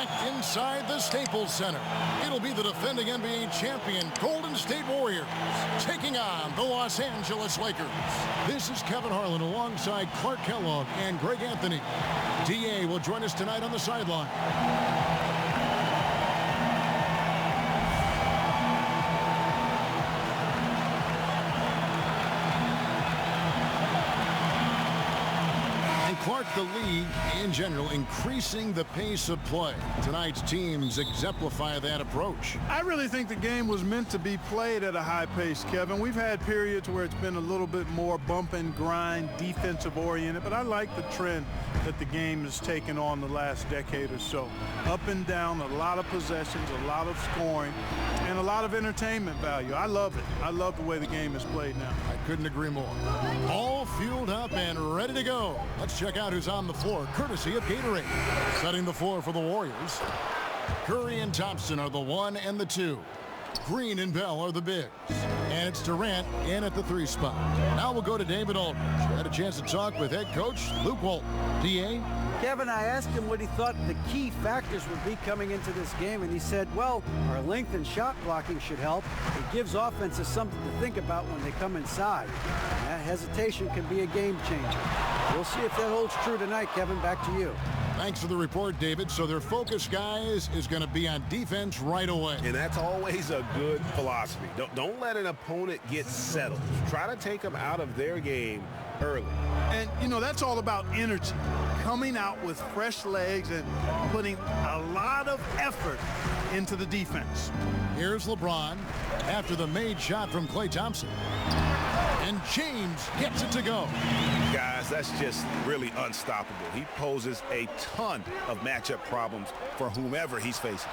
packed inside the Staples Center. It'll be the defending NBA champion Golden State Warriors taking on the Los Angeles Lakers. This is Kevin Harlan alongside Clark Kellogg and Greg Anthony. DA will join us tonight on the sideline. Clark, the league in general increasing the pace of play. Tonight's teams exemplify that approach. I really think the game was meant to be played at a high pace, Kevin. We've had periods where it's been a little bit more bump and grind, defensive oriented, but I like the trend that the game has taken on the last decade or so. Up and down, a lot of possessions, a lot of scoring, and a lot of entertainment value. I love it. I love the way the game is played now. I couldn't agree more. All fueled up and ready to go. Let's check out who's on the floor, courtesy of Gatorade. Setting the floor for the Warriors. Curry and Thompson are the 1 and the 2. Green and Bell are the bigs. And it's Durant in at the 3 spot. Now we'll go to David Aldridge. Had a chance to talk with head coach Luke Walton. DA? Kevin, I asked him what he thought the key factors would be coming into this game, and he said, well, our length and shot blocking should help. It gives offenses something to think about when they come inside. And that hesitation can be a game changer. We'll see if that holds true tonight, Kevin. Back to you. Thanks for the report, David. So their focus, guys, is going to be on defense right away. And that's always a good philosophy. Don't let an opponent get settled. Try to take them out of their game early. And, you know, that's all about energy. Coming out with fresh legs and putting a lot of effort into the defense. Here's LeBron after the made shot from Klay Thompson. And James gets it to go. Guys, that's just really unstoppable. He poses a ton of matchup problems for whomever he's facing.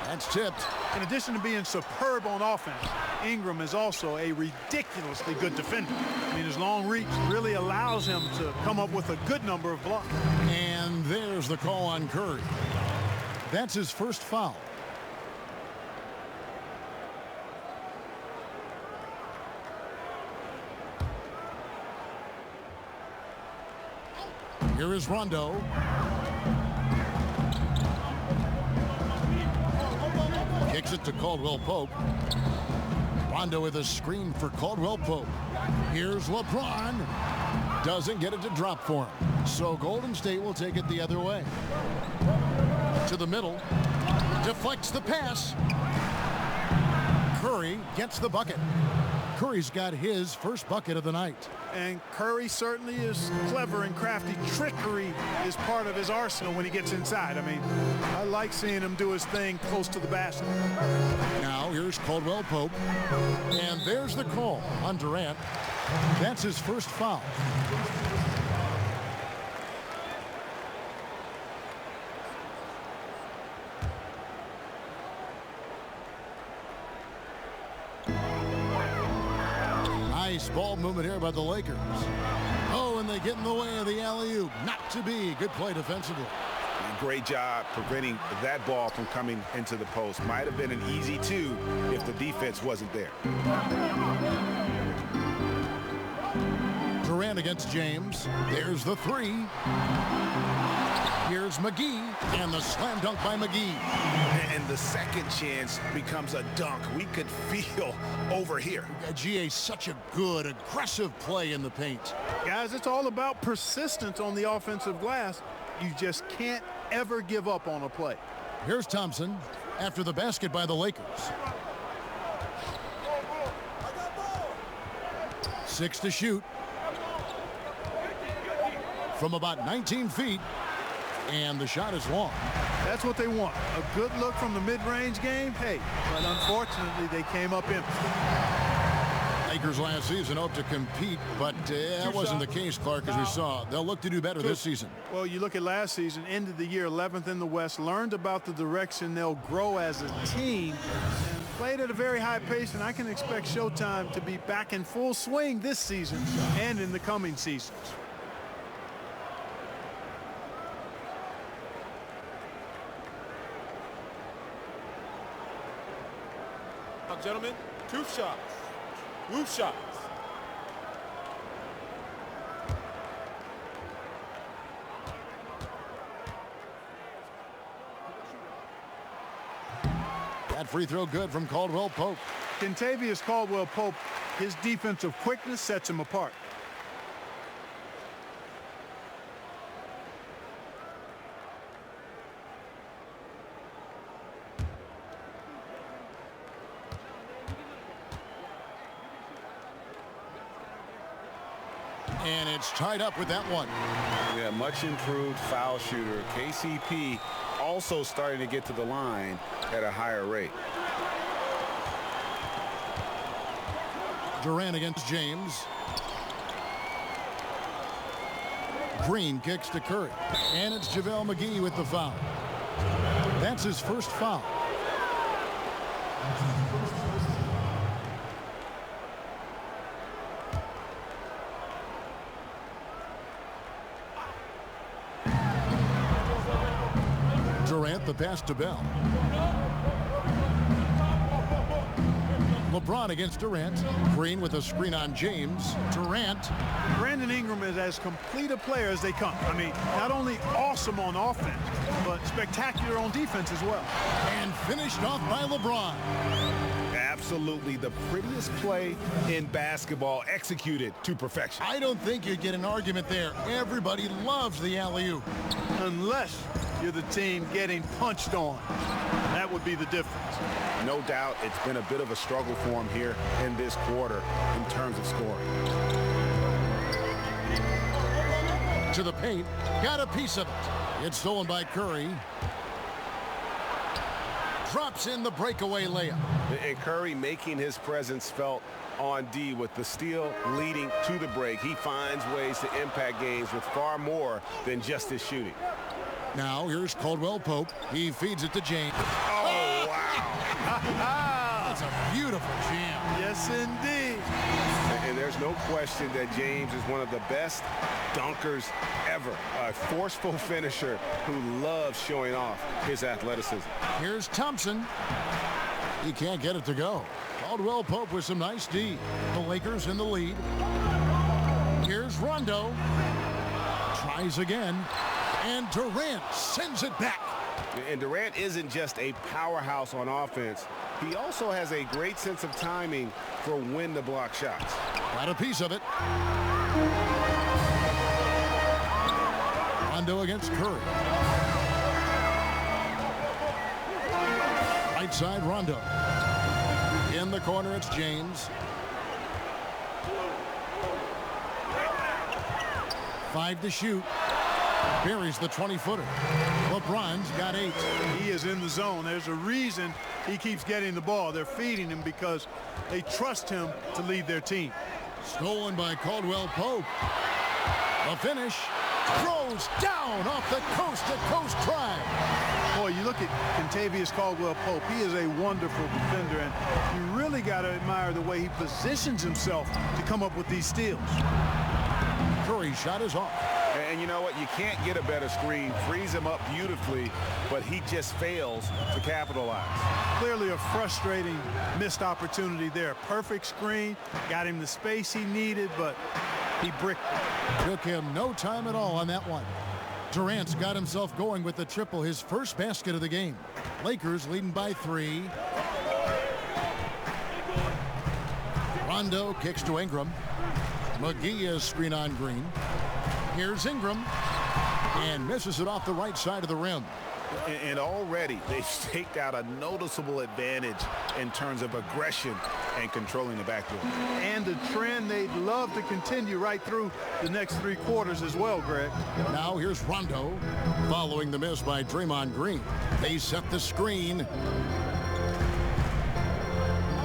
That's tipped. In addition to being superb on offense, Ingram is also a ridiculously good defender. I mean, his long reach really allows him to come up with a good number of blocks. And there's the call on Curry. That's his first foul. Here is Rondo. Kicks it to Caldwell Pope. Rondo with a screen for Caldwell Pope. Here's LeBron. Doesn't get it to drop for him. So Golden State will take it the other way. To the middle. Deflects the pass. Curry gets the bucket. Curry's got his first bucket of the night. And Curry certainly is clever and crafty. Trickery is part of his arsenal when he gets inside. I mean, I like seeing him do his thing close to the basket. Now here's Caldwell Pope. And there's the call on Durant. That's his first foul. Nice ball movement here by the Lakers. Oh, and they get in the way of the alley-oop. Not to be. Good play defensively. Great job preventing that ball from coming into the post. Might have been an easy 2 if the defense wasn't there. Durant against James. There's the 3. Here's McGee, and the slam dunk by McGee. And the second chance becomes a dunk. We could feel over here. GA, such a good, aggressive play in the paint. Guys, it's all about persistence on the offensive glass. You just can't ever give up on a play. Here's Thompson after the basket by the Lakers. 6 to shoot. From about 19 feet. And the shot is long. That's what they want. A good look from the mid-range game. Hey, but unfortunately, they came up empty. Lakers last season hoped to compete, but that wasn't the case, Clark, as we saw. They'll look to do better this season. Well, you look at last season, ended the year 11th in the West, learned about the direction they'll grow as a team, and played at a very high pace, and I can expect Showtime to be back in full swing this season and in the coming seasons. Gentlemen, 2 shots. 2 shots. free throw good from Caldwell Pope. Kentavious Caldwell-Pope, his defensive quickness sets him apart. And it's tied up with that one. Yeah, much improved foul shooter. KCP also starting to get to the line at a higher rate. Durant against James. Green kicks to Curry. And it's JaVale McGee with the foul. That's his first foul. Durant, the pass to Bell. LeBron against Durant. Green with a screen on James. Durant. Brandon Ingram is as complete a player as they come. I mean, not only awesome on offense, but spectacular on defense as well. And finished off by LeBron. Absolutely the prettiest play in basketball, executed to perfection. I don't think you'd get an argument there. Everybody loves the alley-oop. Unless you're the team getting punched on. That would be the difference. No doubt it's been a bit of a struggle for him here in this quarter in terms of scoring. To the paint, got a piece of it. It's stolen by Curry. Drops in the breakaway layup. And Curry making his presence felt on D with the steal leading to the break. He finds ways to impact games with far more than just his shooting. Now here's Caldwell Pope. He feeds it to James. Oh, wow. That's a beautiful jam. Yes, indeed. And there's no question that James is one of the best dunkers ever. A forceful finisher who loves showing off his athleticism. Here's Thompson. He can't get it to go. Caldwell Pope with some nice D. The Lakers in the lead. Here's Rondo. Tries again. And Durant sends it back. And Durant isn't just a powerhouse on offense. He also has a great sense of timing for when to block shots. Got a piece of it. Rondo against Curry. Right side, Rondo. In the corner, it's James. 5 to shoot. Buries the 20-footer. LeBron's got 8. He is in the zone. There's a reason he keeps getting the ball. They're feeding him because they trust him to lead their team. Stolen by Caldwell Pope. The finish. Throws down off the coast-to-coast drive. Boy, you look at Kentavious Caldwell-Pope. He is a wonderful defender, and you really got to admire the way he positions himself to come up with these steals. Curry shot is off. And you know what? You can't get a better screen. Frees him up beautifully, but he just fails to capitalize. Clearly a frustrating missed opportunity there. Perfect screen, got him the space he needed, but he bricked it. Took him no time at all on that one. Durant's got himself going with the triple, his first basket of the game. Lakers leading by 3. Rondo kicks to Ingram. McGee is screen on Green. Here's Ingram, and misses it off the right side of the rim. And already they've staked out a noticeable advantage in terms of aggression and controlling the backcourt. And a trend they'd love to continue right through the next 3 quarters as well, Greg. Now here's Rondo, following the miss by Draymond Green. They set the screen.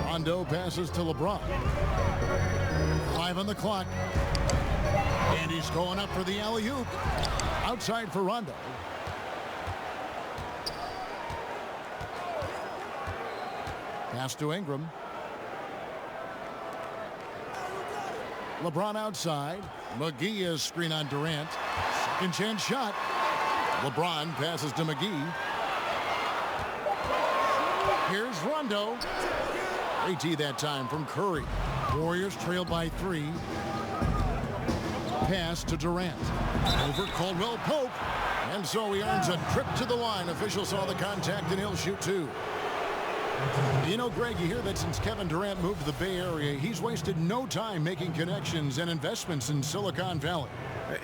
Rondo passes to LeBron. 5 on the clock. And he's going up for the alley-oop. Outside for Rondo. Pass to Ingram. LeBron outside. McGee is screen on Durant. Second chance shot. LeBron passes to McGee. Here's Rondo. AT that time from Curry. Warriors trail by 3. Pass to Durant. Over Caldwell Pope. And so he earns a trip to the line. Officials saw the contact and he'll shoot 2. You know, Greg, you hear that since Kevin Durant moved to the Bay Area, he's wasted no time making connections and investments in Silicon Valley.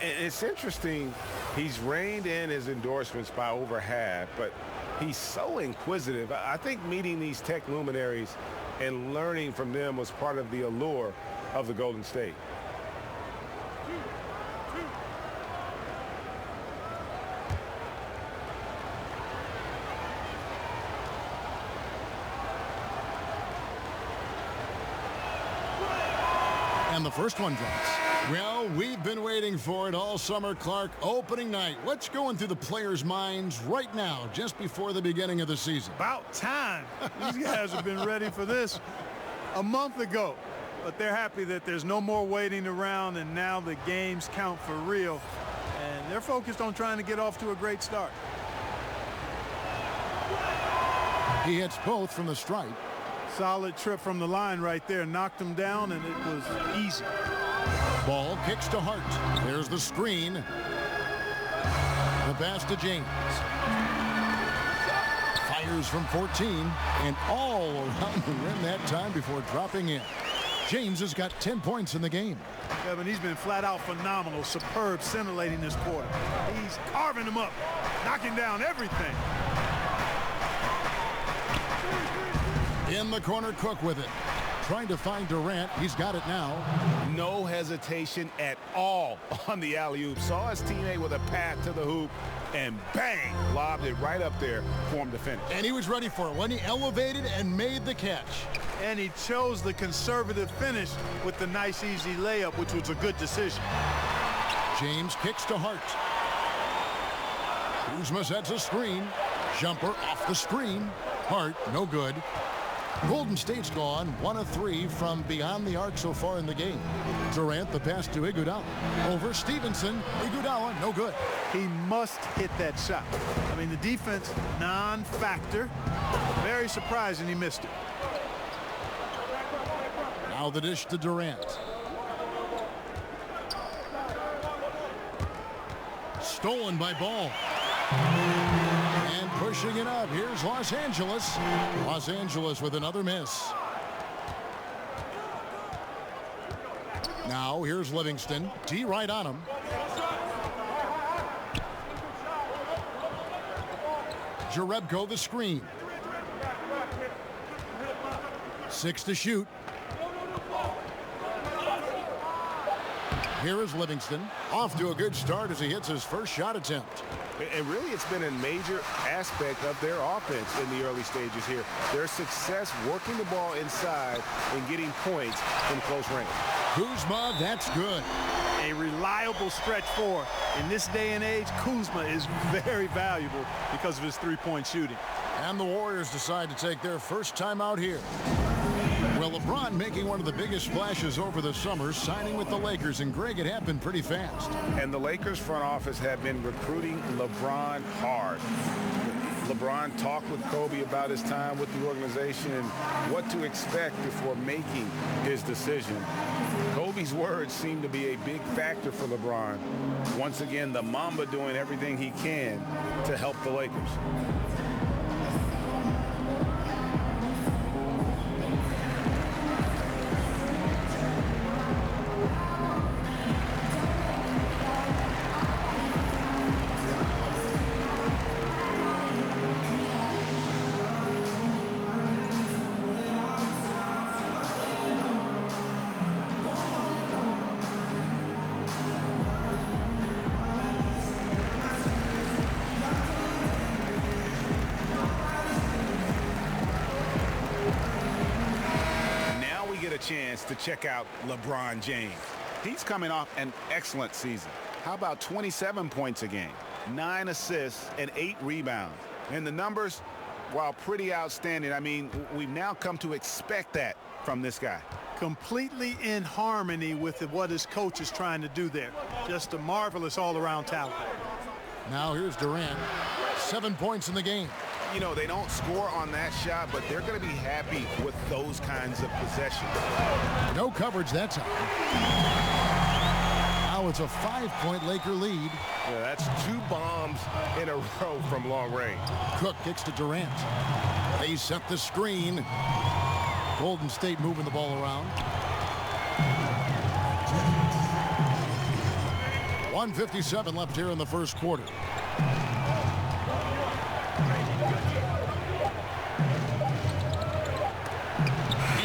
It's interesting. He's reined in his endorsements by over half, but he's so inquisitive. I think meeting these tech luminaries and learning from them was part of the allure of the Golden State. And the first one drops. Well, we've been waiting for it all summer, Clark. Opening night. What's going through the players' minds right now, just before the beginning of the season? About time. These guys have been ready for this a month ago. But they're happy that there's no more waiting around, and now the games count for real. And they're focused on trying to get off to a great start. He hits both from the stripe. Solid trip from the line right there. Knocked him down, and it was easy. Ball kicks to Hart. There's the screen. The pass to James. Fires from 14 and all around the rim that time before dropping in. James has got 10 points in the game. Kevin, he's been flat out phenomenal. Superb, scintillating this quarter. He's carving them up, knocking down everything. In the corner, Cook with it. Trying to find Durant. He's got it now. No hesitation at all on the alley-oop. Saw his teammate with a path to the hoop, and bang, lobbed it right up there for him to finish. And he was ready for it when he elevated and made the catch. And he chose the conservative finish with the nice, easy layup, which was a good decision. James kicks to Hart. Kuzma sets a screen. Jumper off the screen. Hart, no good. Golden State's gone 1 of 3 from beyond the arc so far in the game. Durant, the pass to Iguodala. Over Stevenson. Iguodala, no good. He must hit that shot. I mean, the defense, non-factor. Very surprising he missed it. Now the dish to Durant. Stolen by Ball. And pushing it up. Here's Los Angeles. Los Angeles with another miss. Now here's Livingston. D right on him. Jerebko the screen. 6 to shoot. Here is Livingston. Off to a good start as he hits his first shot attempt. And really, it's been a major aspect of their offense in the early stages here. Their success working the ball inside and getting points from close range. Kuzma, that's good. A reliable stretch four. In this day and age, Kuzma is very valuable because of his three-point shooting. And the Warriors decide to take their first time out here. Well, LeBron making one of the biggest splashes over the summer, signing with the Lakers, and Greg, it happened pretty fast. And the Lakers front office have been recruiting LeBron hard. LeBron talked with Kobe about his time with the organization and what to expect before making his decision. Kobe's words seem to be a big factor for LeBron. Once again, the Mamba doing everything he can to help the Lakers. Chance to check out LeBron James. He's coming off an excellent season. How about 27 points a game, 9 assists, and 8 rebounds? And the numbers, while pretty outstanding, I mean, we've now come to expect that from this guy. Completely in harmony with what his coach is trying to do there. Just a marvelous all-around talent. Now here's Durant. 7 points in the game. You know, they don't score on that shot, but they're going to be happy with those kinds of possessions. No coverage that time. Now it's a 5-point Laker lead. Yeah, that's 2 bombs in a row from long range. Cook kicks to Durant. They set the screen. Golden State moving the ball around. 1:57 left here in the first quarter.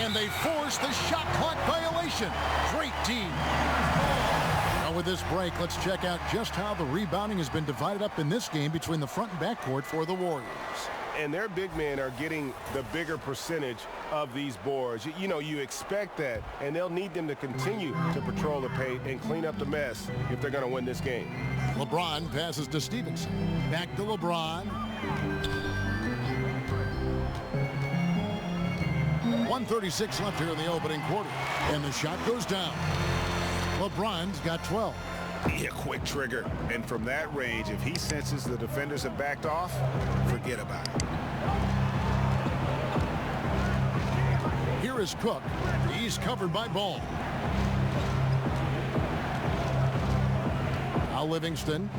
And they force the shot clock violation. Great team. Now with this break, let's check out just how the rebounding has been divided up in this game between the front and back court for the Warriors. And their big men are getting the bigger percentage of these boards. You know, you expect that, and they'll need them to continue to patrol the paint and clean up the mess if they're going to win this game. LeBron passes to Stevenson. Back to LeBron. 1:36 left here in the opening quarter. And the shot goes down. LeBron's got 12. Yeah, quick trigger. And from that range, if he senses the defenders have backed off, forget about it. Here is Cook. He's covered by Ball. Now Livingston.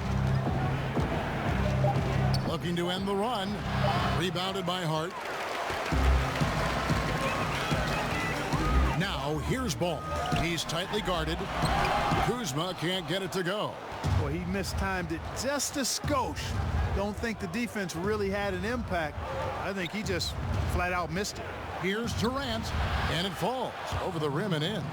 Looking to end the run. Rebounded by Hart. Now here's Ball. He's tightly guarded. Kuzma can't get it to go. Well, he mistimed it just a skosh. Don't think the defense really had an impact. I think he just flat out missed it. Here's Durant, and it falls over the rim and in.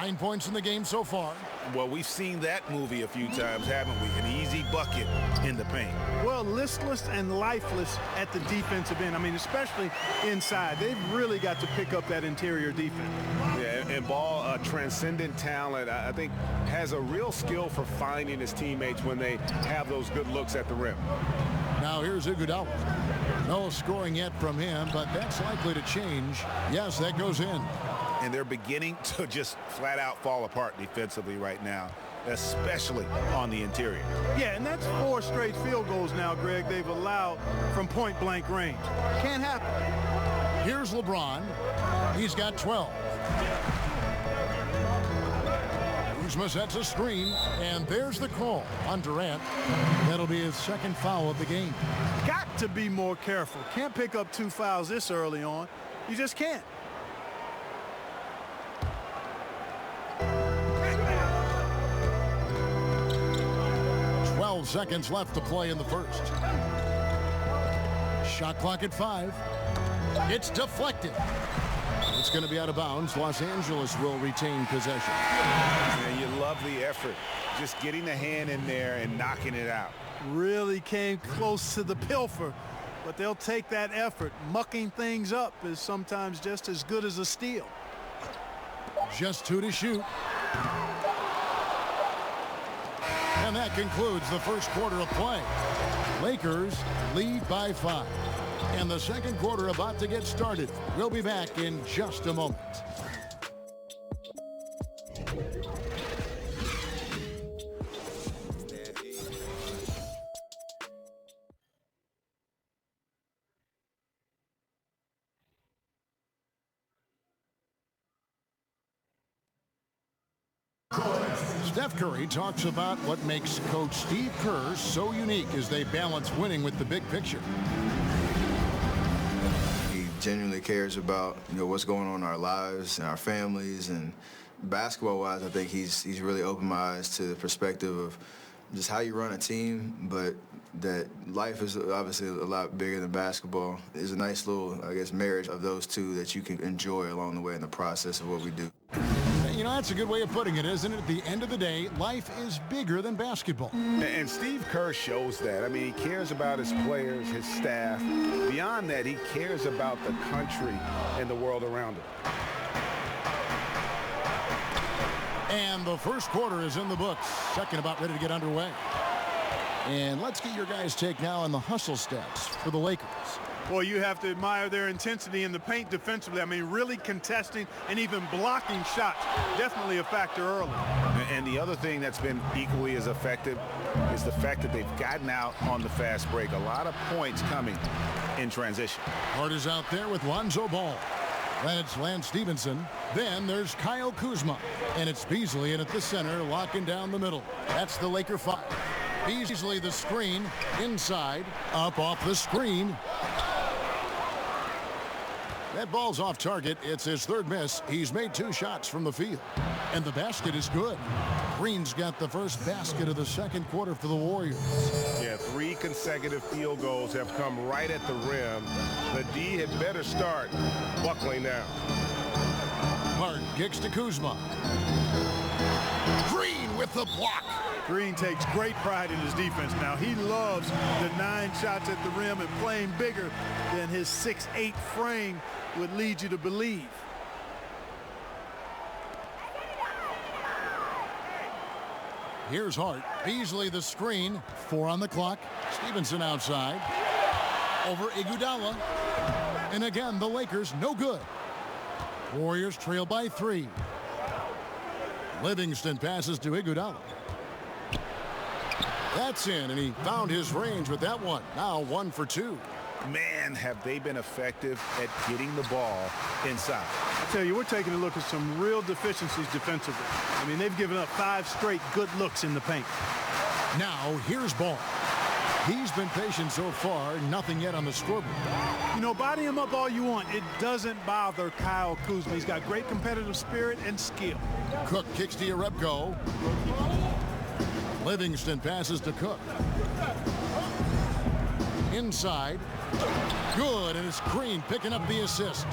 9 points in the game so far. Well, we've seen that movie a few times, haven't we? An easy bucket in the paint. Well, listless and lifeless at the defensive end. I mean, especially inside. They've really got to pick up that interior defense. Yeah, and Ball, a transcendent talent, I think, has a real skill for finding his teammates when they have those good looks at the rim. Now here's Iguodala. No scoring yet from him, but that's likely to change. Yes, that goes in. And they're beginning to just flat out fall apart defensively right now, especially on the interior. Yeah, and that's 4 straight field goals now, Greg, they've allowed from point-blank range. Can't happen. Here's LeBron. He's got 12. Kuzma sets a screen, and there's the call on Durant. That'll be his second foul of the game. Got to be more careful. Can't pick up 2 fouls this early on. You just can't. Seconds left to play in the first. Shot clock at 5. It's deflected. It's going to be out of bounds. Los Angeles will retain possession. And you love the effort. Just getting the hand in there and knocking it out. Really came close to the pilfer, but they'll take that effort. Mucking things up is sometimes just as good as a steal. Just 2 to shoot. And that concludes the first quarter of play. Lakers lead by 5. And the second quarter about to get started. We'll be back in just a moment. Steph Curry talks about what makes Coach Steve Kerr so unique as they balance winning with the big picture. He genuinely cares about, what's going on in our lives and our families, and basketball-wise, I think he's really opened my eyes to the perspective of just how you run a team, but that life is obviously a lot bigger than basketball. There's a nice little, marriage of those two that you can enjoy along the way in the process of what we do. That's a good way of putting it, isn't it? At the end of the day, life is bigger than basketball. And Steve Kerr shows that. I mean, he cares about his players, his staff. Beyond that, he cares about the country and the world around him. And the first quarter is in the books. Second about ready to get underway. And let's get your guys' take now on the hustle stats for the Lakers. Well, you have to admire their intensity in the paint defensively. I mean, really contesting and even blocking shots. Definitely a factor early. And the other thing that's been equally as effective is the fact that they've gotten out on the fast break. A lot of points coming in transition. Hart is out there with Lonzo Ball. Then it's Lance Stevenson. Then there's Kyle Kuzma. And it's Beasley in at the center, locking down the middle. That's the Laker 5. Beasley the screen, inside, up off the screen. That ball's off target. It's his third miss. He's made 2 shots from the field. And the basket is good. Green's got the first basket of the second quarter for the Warriors. Yeah, 3 consecutive field goals have come right at the rim. The D had better start buckling now. Hart kicks to Kuzma. Green with the block. Green takes great pride in his defense. Now, he loves the 9 shots at the rim and playing bigger than his 6'8" frame would lead you to believe. Here's Hart. Beasley the screen. 4 on the clock. Stevenson outside. Over Iguodala. And again, the Lakers no good. Warriors trail by 3. Livingston passes to Iguodala. That's in, and he found his range with that one. Now 1 for 2. Man, have they been effective at getting the ball inside. I tell you, we're taking a look at some real deficiencies defensively. I mean, they've given up 5 straight good looks in the paint. Now here's Ball. He's been patient so far, nothing yet on the scoreboard. You know, body him up all you want. It doesn't bother Kyle Kuzma. He's got great competitive spirit and skill. Cook kicks to Jerebko. Livingston passes to Cook. Inside. Good, and it's Green picking up the assist.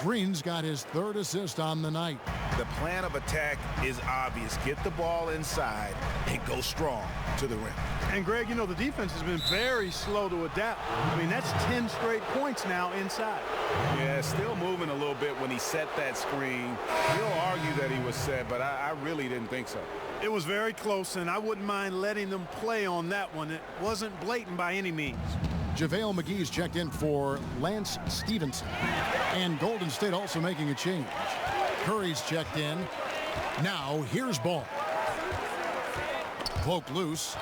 Green's got his 3rd assist on the night. The plan of attack is obvious. Get the ball inside and go strong to the rim. And, Greg, you know, the defense has been very slow to adapt. I mean, that's 10 straight points now inside. Yeah, still moving a little bit when he set that screen. He'll argue that he was set, but I really didn't think so. It was very close, and I wouldn't mind letting them play on that one. It wasn't blatant by any means. JaVale McGee's checked in for Lance Stevenson. And Golden State also making a change. Curry's checked in. Now here's Ball. Cloak loose.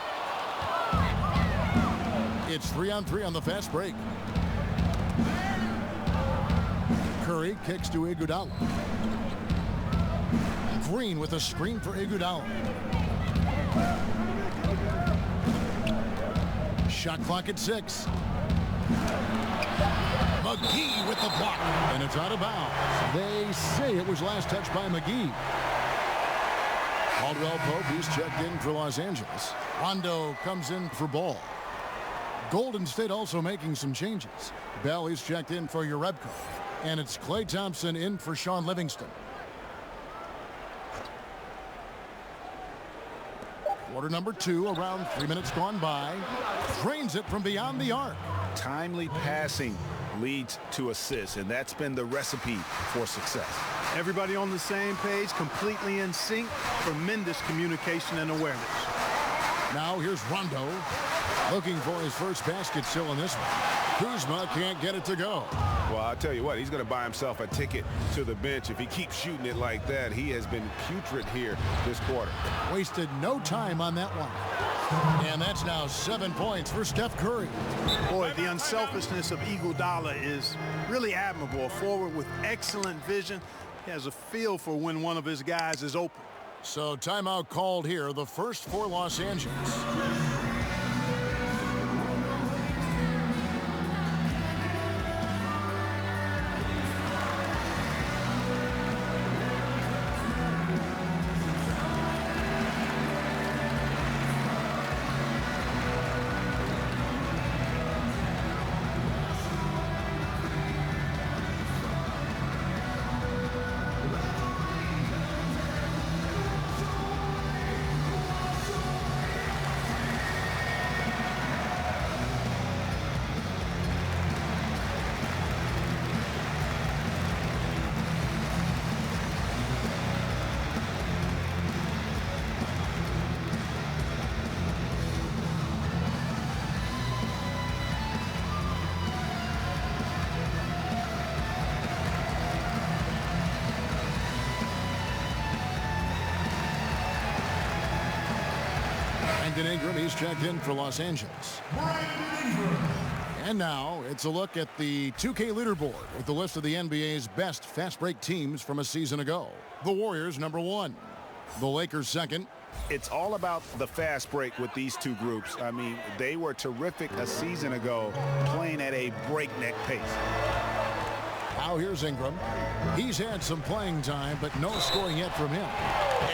It's 3-on-3 on the fast break. Curry kicks to Iguodala. Green with a screen for Iguodala. Shot clock at 6. McGee with the block. And it's out of bounds. They say it was last touched by McGee. Caldwell Pope, he's checked in for Los Angeles. Rondo comes in for Ball. Golden State also making some changes. Bell is checked in for Jerebko. And it's Klay Thompson in for Shaun Livingston. Quarter number 2, around 3 minutes gone by. Drains it from beyond the arc. Timely passing leads to assists, and that's been the recipe for success. Everybody on the same page, completely in sync, tremendous communication and awareness. Now here's Rondo, looking for his first basket still in this one. Kuzma can't get it to go. Well, I'll tell you what, he's going to buy himself a ticket to the bench. If he keeps shooting it like that, he has been putrid here this quarter. Wasted no time on that one. And that's now 7 points for Steph Curry. Boy, the unselfishness of Iguodala is really admirable. A forward with excellent vision. He has a feel for when one of his guys is open. So timeout called here, the first for Los Angeles. Brandon Ingram, he's checked in for Los Angeles. And now it's a look at the 2K leaderboard with the list of the NBA's best fast break teams from a season ago. The Warriors, number 1. The Lakers, second. It's all about the fast break with these two groups. I mean, they were terrific a season ago, playing at a breakneck pace. Now here's Ingram. He's had some playing time, but no scoring yet from him.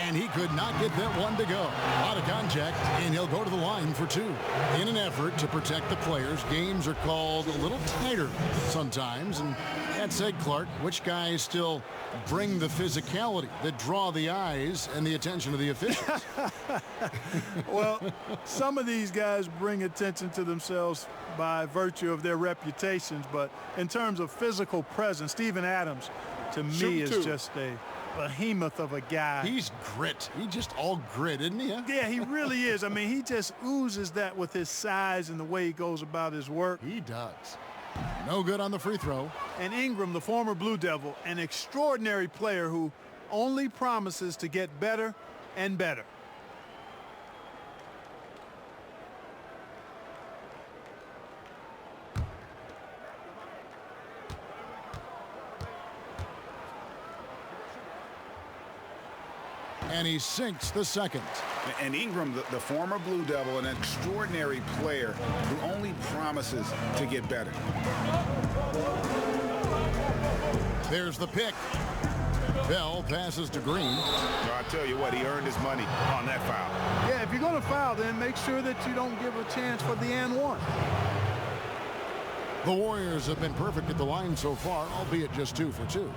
And he could not get that one to go. Out of contact, and he'll go to the line for 2. In an effort to protect the players, games are called a little tighter sometimes. And that said, Clark, which guys still bring the physicality that draw the eyes and the attention of the officials? Well, some of these guys bring attention to themselves by virtue of their reputations, but in terms of physical presence, Steven Adams, to me, is just a behemoth of a guy. He's grit. He's just all grit, isn't he? Yeah, he really is. I mean, he just oozes that with his size and the way he goes about his work. He does. No good on the free throw. And Ingram, the former Blue Devil, an extraordinary player who only promises to get better and better. And he sinks the second. And Ingram, the former Blue Devil, an extraordinary player who only promises to get better. There's the pick. Bell passes to Green. I tell you what, he earned his money on that foul. Yeah, if you're going to foul, then make sure that you don't give a chance for the and one. The Warriors have been perfect at the line so far, albeit just 2 for 2.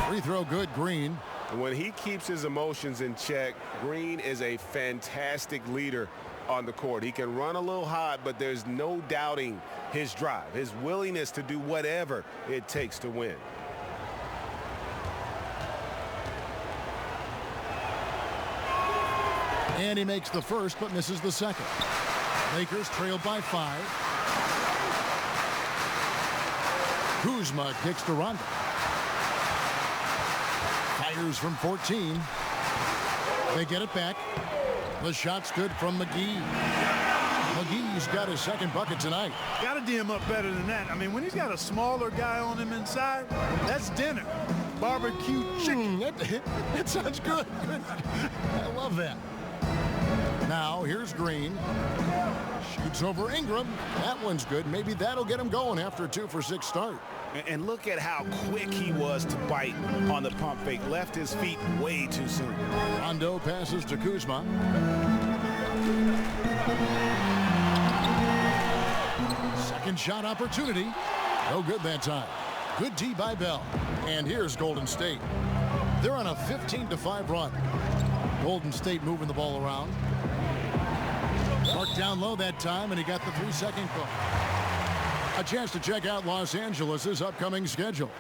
Free throw good, Green. When he keeps his emotions in check, Green is a fantastic leader on the court. He can run a little hot, but there's no doubting his drive, his willingness to do whatever it takes to win. And he makes the first, but misses the second. Lakers trailed by 5. Kuzma kicks to Rondo. Fires from 14. They get it back. The shot's good from McGee. McGee's got his second bucket tonight. Got to D him up better than that. I mean, when he's got a smaller guy on him inside, that's dinner. Barbecue chicken. That sounds good. I love that. Now, here's Green. Shoots over Ingram. That one's good. Maybe that'll get him going after a 2-for-6 start. And look at how quick he was to bite on the pump fake. Left his feet way too soon. Rondo passes to Kuzma. Second shot opportunity. No good that time. Good D by Bell. And here's Golden State. They're on a 15-5 run. Golden State moving the ball around. Marked down low that time, and he got the 3-second call. A chance to check out Los Angeles' upcoming schedule.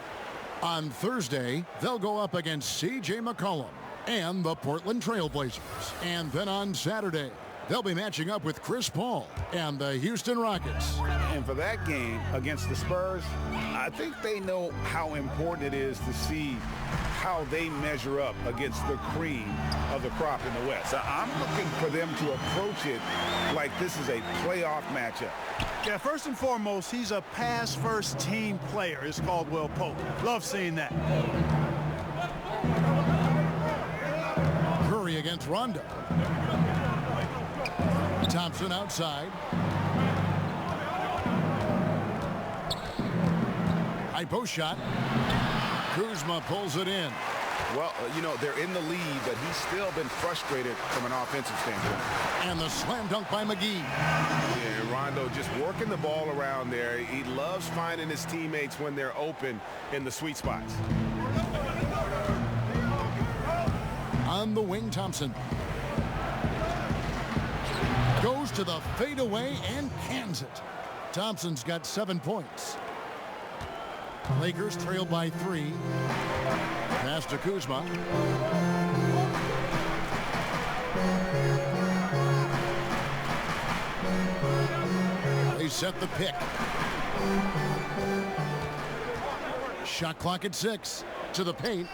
On Thursday, they'll go up against C.J. McCollum and the Portland Trail Blazers. And then on Saturday, they'll be matching up with Chris Paul and the Houston Rockets. And for that game against the Spurs, I think they know how important it is to see how they measure up against the cream of the crop in the West. I'm looking for them to approach it like this is a playoff matchup. Yeah, first and foremost, he's a pass-first team player. It's Caldwell Pope. Love seeing that. Curry against Rondo. Thompson outside. High post shot. Kuzma pulls it in. Well, you know, they're in the lead, but he's still been frustrated from an offensive standpoint. And the slam dunk by McGee. Yeah, Rondo just working the ball around there. He loves finding his teammates when they're open in the sweet spots. On the wing, Thompson. Goes to the fadeaway and cans it. Thompson's got 7 points. Lakers trail by 3. Pass to Kuzma. They set the pick. Shot clock at 6. To the paint.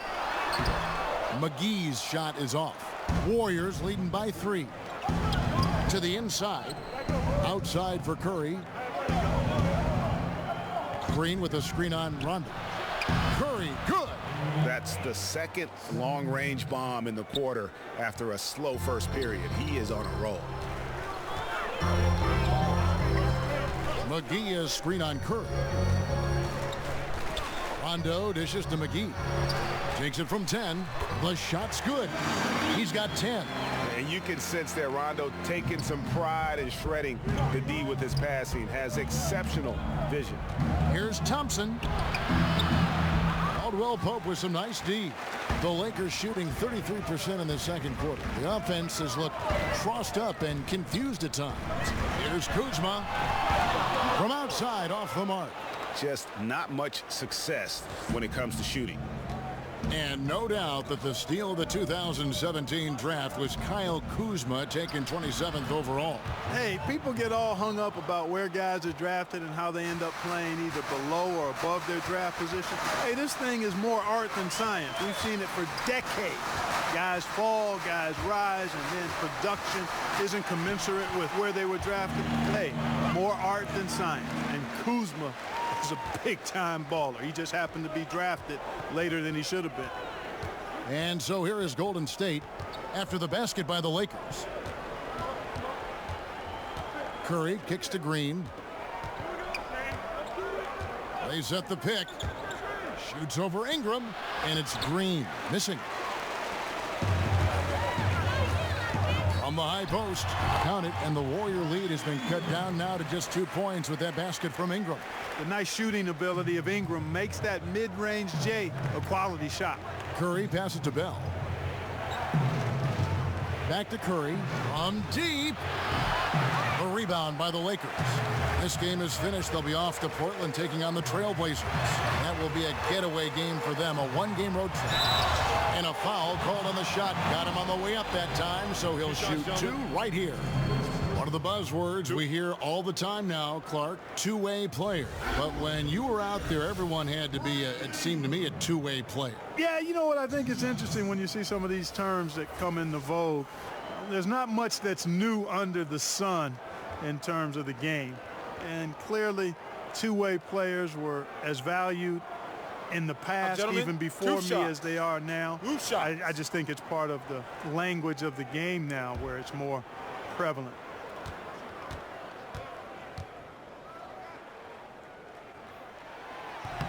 McGee's shot is off. Warriors leading by 3. To the inside. Outside for Curry. Green with a screen on Rondo. Curry, good. That's the second long-range bomb in the quarter after a slow first period. He is on a roll. McGee is screen on Curry. Rondo dishes to McGee. Takes it from 10. The shot's good. He's got 10. And you can sense that Rondo taking some pride in shredding the D with his passing. Has exceptional vision. Here's Thompson. Caldwell Pope with some nice D. The Lakers shooting 33% in the second quarter. The offense has looked crossed up and confused at times. Here's Kuzma. From outside, off the mark. Just not much success when it comes to shooting. And no doubt that the steal of the 2017 draft was Kyle Kuzma, taken 27th overall. Hey, people get all hung up about where guys are drafted and how they end up playing either below or above their draft position. Hey, this thing is more art than science. We've seen it for decades. Guys fall, guys rise, and then production isn't commensurate with where they were drafted. Hey, more art than science. And Kuzma is a big-time baller. He just happened to be drafted later than he should have been. And so here is Golden State after the basket by the Lakers. Curry kicks to Green. They set the pick. Shoots over Ingram, and it's Green missing. From the high post, count it, and the Warrior lead has been cut down now to just 2 points with that basket from Ingram. The nice shooting ability of Ingram makes that mid-range J a quality shot. Curry passes to Bell. Back to Curry from deep. The rebound by the Lakers. This game is finished. They'll be off to Portland taking on the Trailblazers. That will be a getaway game for them, a one-game road trip. And a foul called on the shot. Got him on the way up that time, so he'll shoot 2 right here. One of the buzzwords we hear all the time now, Clark, two-way player. But when you were out there, everyone had to be, it seemed to me, a two-way player. Yeah, you know what? I think it's interesting when you see some of these terms that come into vogue. There's not much that's new under the sun in terms of the game. And clearly, two-way players were as valued in the past, even before me, as they are now. I just think it's part of the language of the game now where it's more prevalent.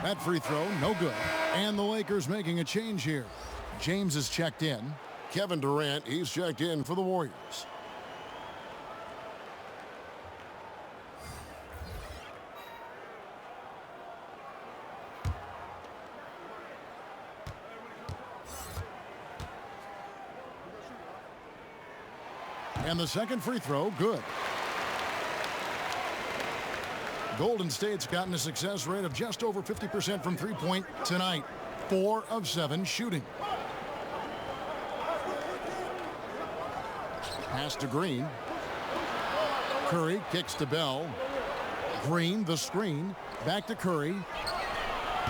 That free throw, no good. And the Lakers making a change here. James is checked in. Kevin Durant, he's checked in for the Warriors. And the second free throw, good. Golden State's gotten a success rate of just over 50% from three-point tonight. 4 of 7 shooting. Pass to Green. Curry kicks to Bell. Green, the screen. Back to Curry.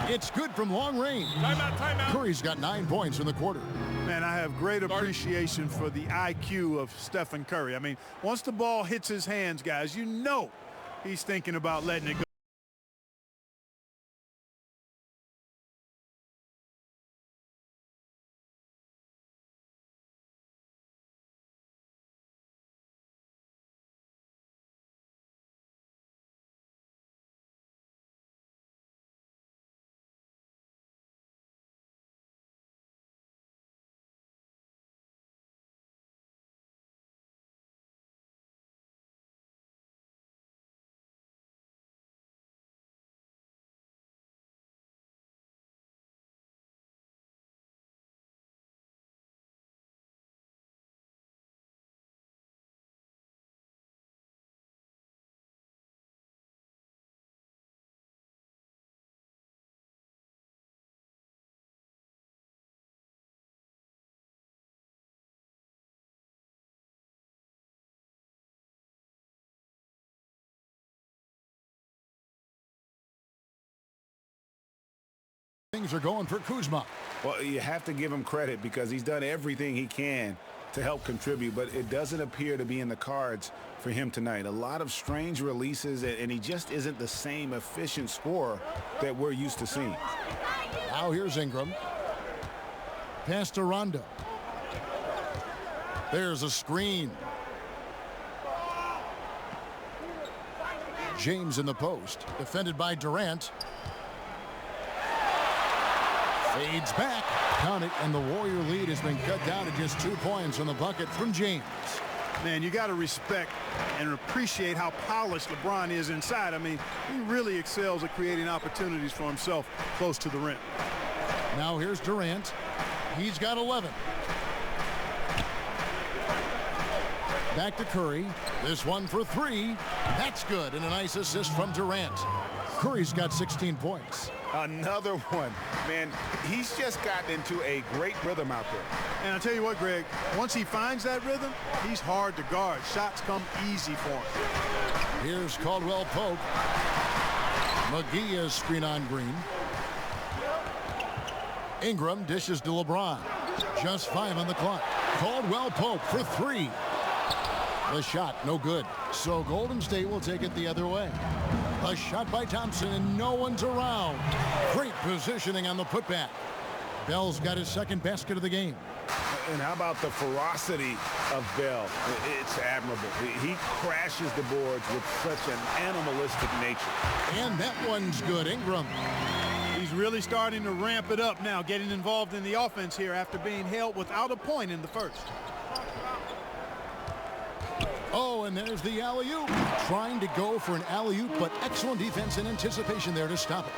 It's good from long range. Timeout. Curry's got 9 points in the quarter. Man, I have great appreciation for the IQ of Stephen Curry. I mean, once the ball hits his hands, guys, you know he's thinking about letting it go. things are going for Kuzma. Well, you have to give him credit because he's done everything he can to help contribute, but it doesn't appear to be in the cards for him tonight. A lot of strange releases, and he just isn't the same efficient scorer that we're used to seeing. Now here's Ingram. Pass to Rondo. There's a screen. James in the post, defended by Durant. Fades back. Count it, and the Warrior lead has been cut down to just 2 points on the bucket from James. Man, you got to respect and appreciate how polished LeBron is inside. I mean, he really excels at creating opportunities for himself close to the rim. Now here's Durant. He's got 11. Back to Curry. This one for 3. That's good, and a nice assist from Durant. Curry's got 16 points. Another one. Man, he's just gotten into a great rhythm out there. And I'll tell you what, Greg, once he finds that rhythm, he's hard to guard. Shots come easy for him. Here's Caldwell Pope. McGee is screen on Green. Ingram dishes to LeBron. Just 5 on the clock. Caldwell Pope for 3. The shot, no good. So Golden State will take it the other way. A shot by Thompson, and no one's around. Great positioning on the putback. Bell's got his second basket of the game. And how about the ferocity of Bell? It's admirable. He crashes the boards with such an animalistic nature. And that one's good. Ingram. He's really starting to ramp it up now, getting involved in the offense here after being held without a point in the first. Oh, and there's the alley-oop. Trying to go for an alley-oop, but excellent defense and anticipation there to stop it.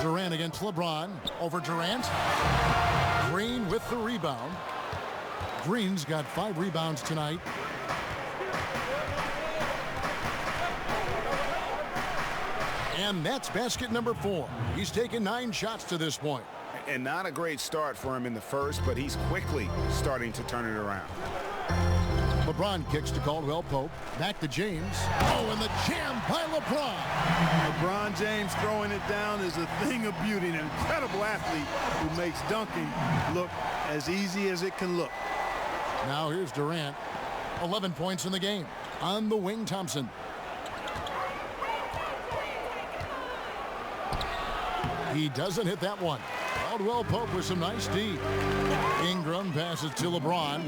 Durant against LeBron. Over Durant. Green with the rebound. Green's got 5 rebounds tonight. And that's basket number 4. He's taken 9 shots to this point. And not a great start for him in the first, but he's quickly starting to turn it around. LeBron kicks to Caldwell Pope. Back to James. Oh, and the jam by LeBron. LeBron James throwing it down is a thing of beauty. An incredible athlete who makes dunking look as easy as it can look. Now here's Durant. 11 points in the game. On the wing, Thompson. He doesn't hit that one. Caldwell Pope with some nice D. Ingram passes to LeBron.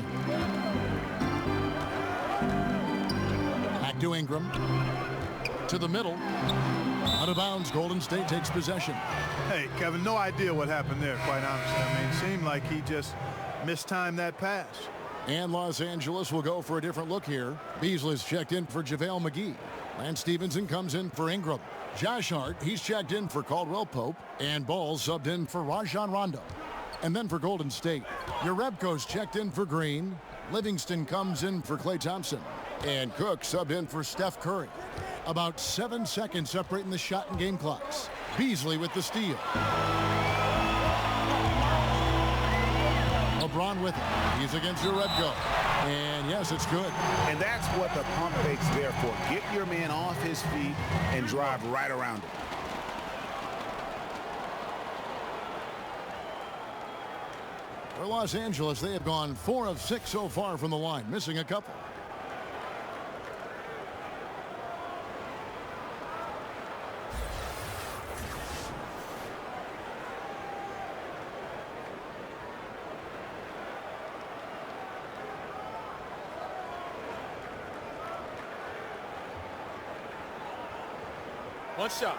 Back to Ingram. To the middle. Out of bounds. Golden State takes possession. Hey, Kevin, no idea what happened there, quite honestly. I mean, it seemed like he just mistimed that pass. And Los Angeles will go for a different look here. Beasley's checked in for JaVale McGee. Lance Stevenson comes in for Ingram. Josh Hart, he's checked in for Caldwell Pope. And Ball subbed in for Rajon Rondo. And then for Golden State, Jerebko's checked in for Green. Livingston comes in for Klay Thompson. And Cook subbed in for Steph Curry. About 7 seconds separating the shot and game clocks. Beasley with the steal. LeBron with it. He's against Jerebko. And yes, it's good. And that's what the pump fake's there for. Get your man off his feet and drive right around him. For Los Angeles, they have gone 4 of 6 so far from the line, missing a couple. One shot.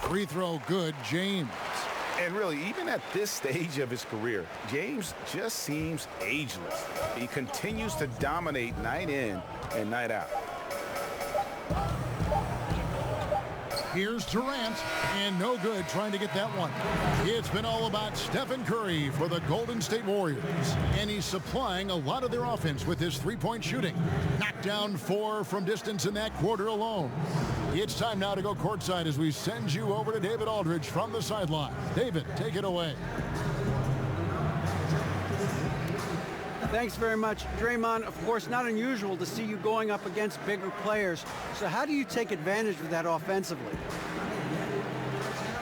Free throw good, James. And really, even at this stage of his career, James just seems ageless. He continues to dominate night in and night out. Here's Durant, and no good trying to get that one. It's been all about Stephen Curry for the Golden State Warriors, and he's supplying a lot of their offense with his three-point shooting. Knocked down 4 from distance in that quarter alone. It's time now to go courtside as we send you over to David Aldridge from the sideline. David, take it away. Thanks very much. Draymond, of course, not unusual to see you going up against bigger players. So how do you take advantage of that offensively?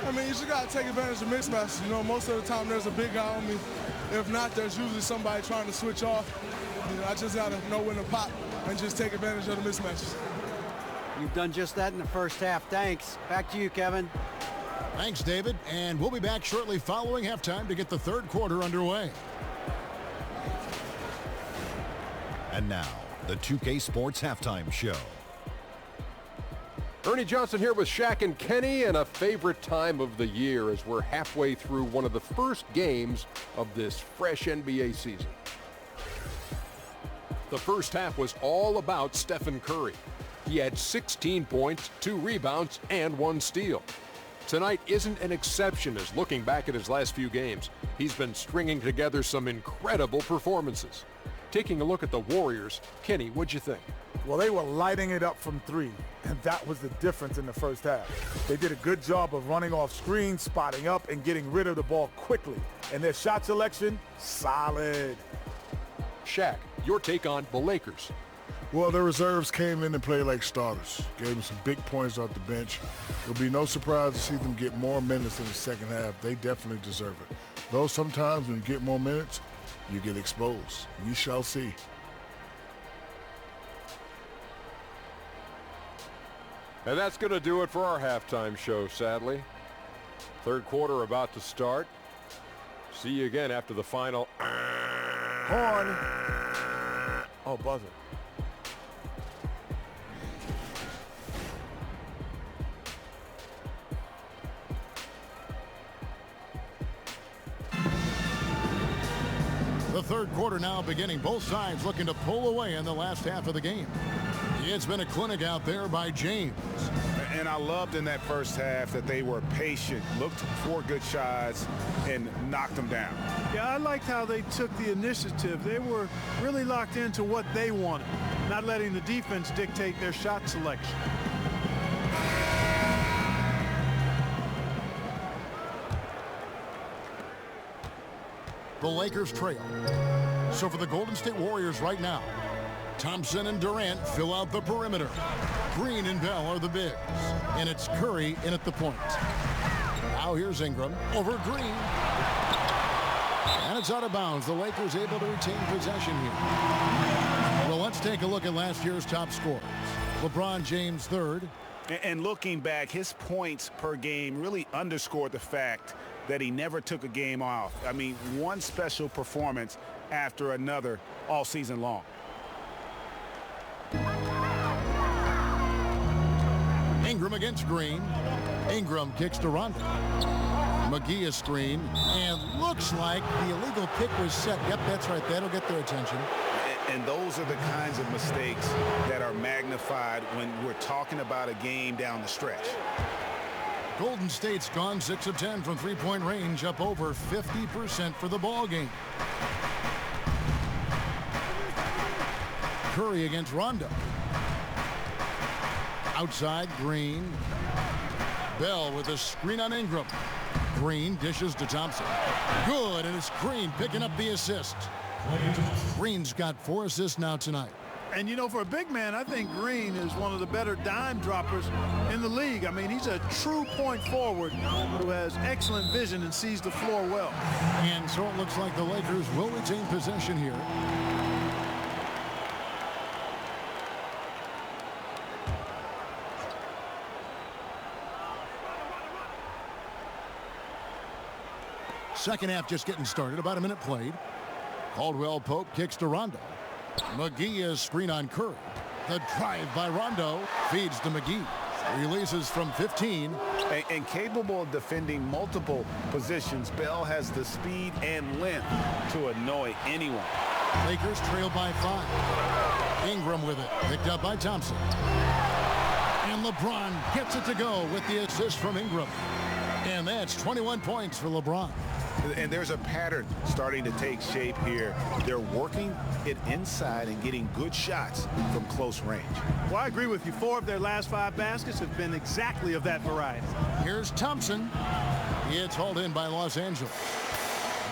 I mean, you just got to take advantage of mismatches. You know, most of the time there's a big guy on me. If not, there's usually somebody trying to switch off. You know, I just got to know when to pop and just take advantage of the mismatches. You've done just that in the first half. Thanks. Back to you, Kevin. Thanks, David. And we'll be back shortly following halftime to get the third quarter underway. And now, the 2K Sports Halftime Show. Ernie Johnson here with Shaq and Kenny, and a favorite time of the year as we're halfway through one of the first games of this fresh NBA season. The first half was all about Stephen Curry. He had 16 points, 2 rebounds, and 1 steal. Tonight isn't an exception as looking back at his last few games, he's been stringing together some incredible performances. Taking a look at the Warriors, Kenny, what'd you think? Well, they were lighting it up from 3, and that was the difference in the first half. They did a good job of running off screens, spotting up, and getting rid of the ball quickly. And their shot selection, solid. Shaq, your take on the Lakers. Well, the reserves came in and played like starters. Gave them some big points off the bench. It'll be no surprise to see them get more minutes in the second half. They definitely deserve it. Though sometimes when you get more minutes, you get exposed. We shall see. And that's going to do it for our halftime show, sadly. Third quarter about to start. See you again after the final. Horn. Oh, buzzer. The third quarter now beginning. Both sides looking to pull away in the last half of the game. It's been a clinic out there by James. And I loved in that first half that they were patient, looked for good shots, and knocked them down. Yeah, I liked how they took the initiative. They were really locked into what they wanted, not letting the defense dictate their shot selection. The Lakers trail. So for the Golden State Warriors right now, Thompson and Durant fill out the perimeter. Green and Bell are the bigs. And it's Curry in at the point. Now here's Ingram over Green. And it's out of bounds. The Lakers able to retain possession here. Well, let's take a look at last year's top scorers. LeBron James third. And looking back, his points per game really underscored the fact that he never took a game off. I mean, one special performance after another all season long. Ingram against Green. Ingram kicks to Rondo. McGee is screen, and looks like the illegal pick was set. Yep, that's right. That'll get their attention. And those are the kinds of mistakes that are magnified when we're talking about a game down the stretch. Golden State's gone 6 of 10 from three-point range, up over 50% for the ball game. Curry against Rondo. Outside, Green. Bell with a screen on Ingram. Green dishes to Thompson. Good, and it's Green picking up the assist. Green's got 4 assists now tonight. And, you know, for a big man, I think Green is one of the better dime droppers in the league. I mean, he's a true point forward who has excellent vision and sees the floor well. And so it looks like the Lakers will retain possession here. Second half just getting started. About a minute played. Caldwell Pope kicks to Rondo. McGee is screen on Curry. The drive by Rondo feeds to McGee. Releases from 15. And capable of defending multiple positions, Bell has the speed and length to annoy anyone. Lakers trail by 5. Ingram with it. Picked up by Thompson. And LeBron gets it to go with the assist from Ingram. And that's 21 points for LeBron. And there's a pattern starting to take shape here. They're working it inside and getting good shots from close range. Well, I agree with you. 4 of their last 5 baskets have been exactly of that variety. Here's Thompson. It's hauled in by Los Angeles.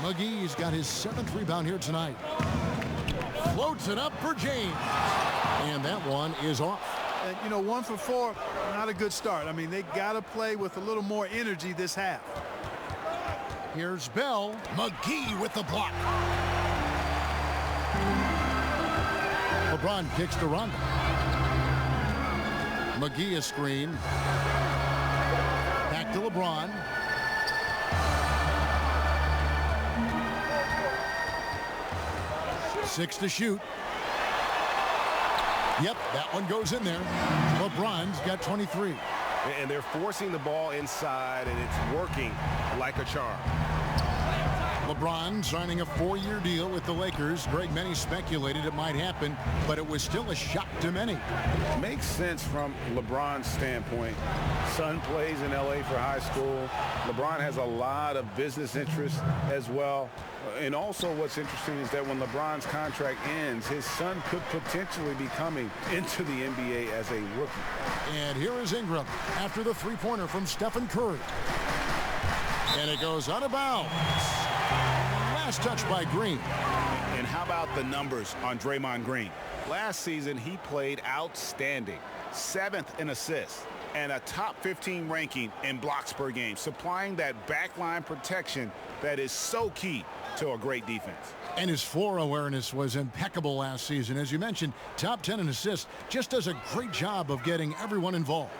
McGee's got his 7th rebound here tonight. Floats it up for James. And that one is off. And, you know, 1 for 4, not a good start. I mean, they got to play with a little more energy this half. Here's Bell. McGee with the block. LeBron kicks to Rondo. McGee a screen. Back to LeBron. Six to shoot. Yep, that one goes in there. LeBron's got 23. And they're forcing the ball inside, and it's working like a charm. LeBron signing a 4-year deal with the Lakers. Greg, many speculated it might happen, but it was still a shock to many. Makes sense from LeBron's standpoint. Son plays in LA for high school. LeBron has a lot of business interests as well. And also what's interesting is that when LeBron's contract ends, his son could potentially be coming into the NBA as a rookie. And here is Ingram after the three-pointer from Stephen Curry. And it goes out of bounds. Last touch by Green. And how about the numbers on Draymond Green? Last season, he played outstanding. 7th in assists and a top 15 ranking in blocks per game, supplying that backline protection that is so key to a great defense. And his floor awareness was impeccable last season. As you mentioned, top 10 in assists, just does a great job of getting everyone involved.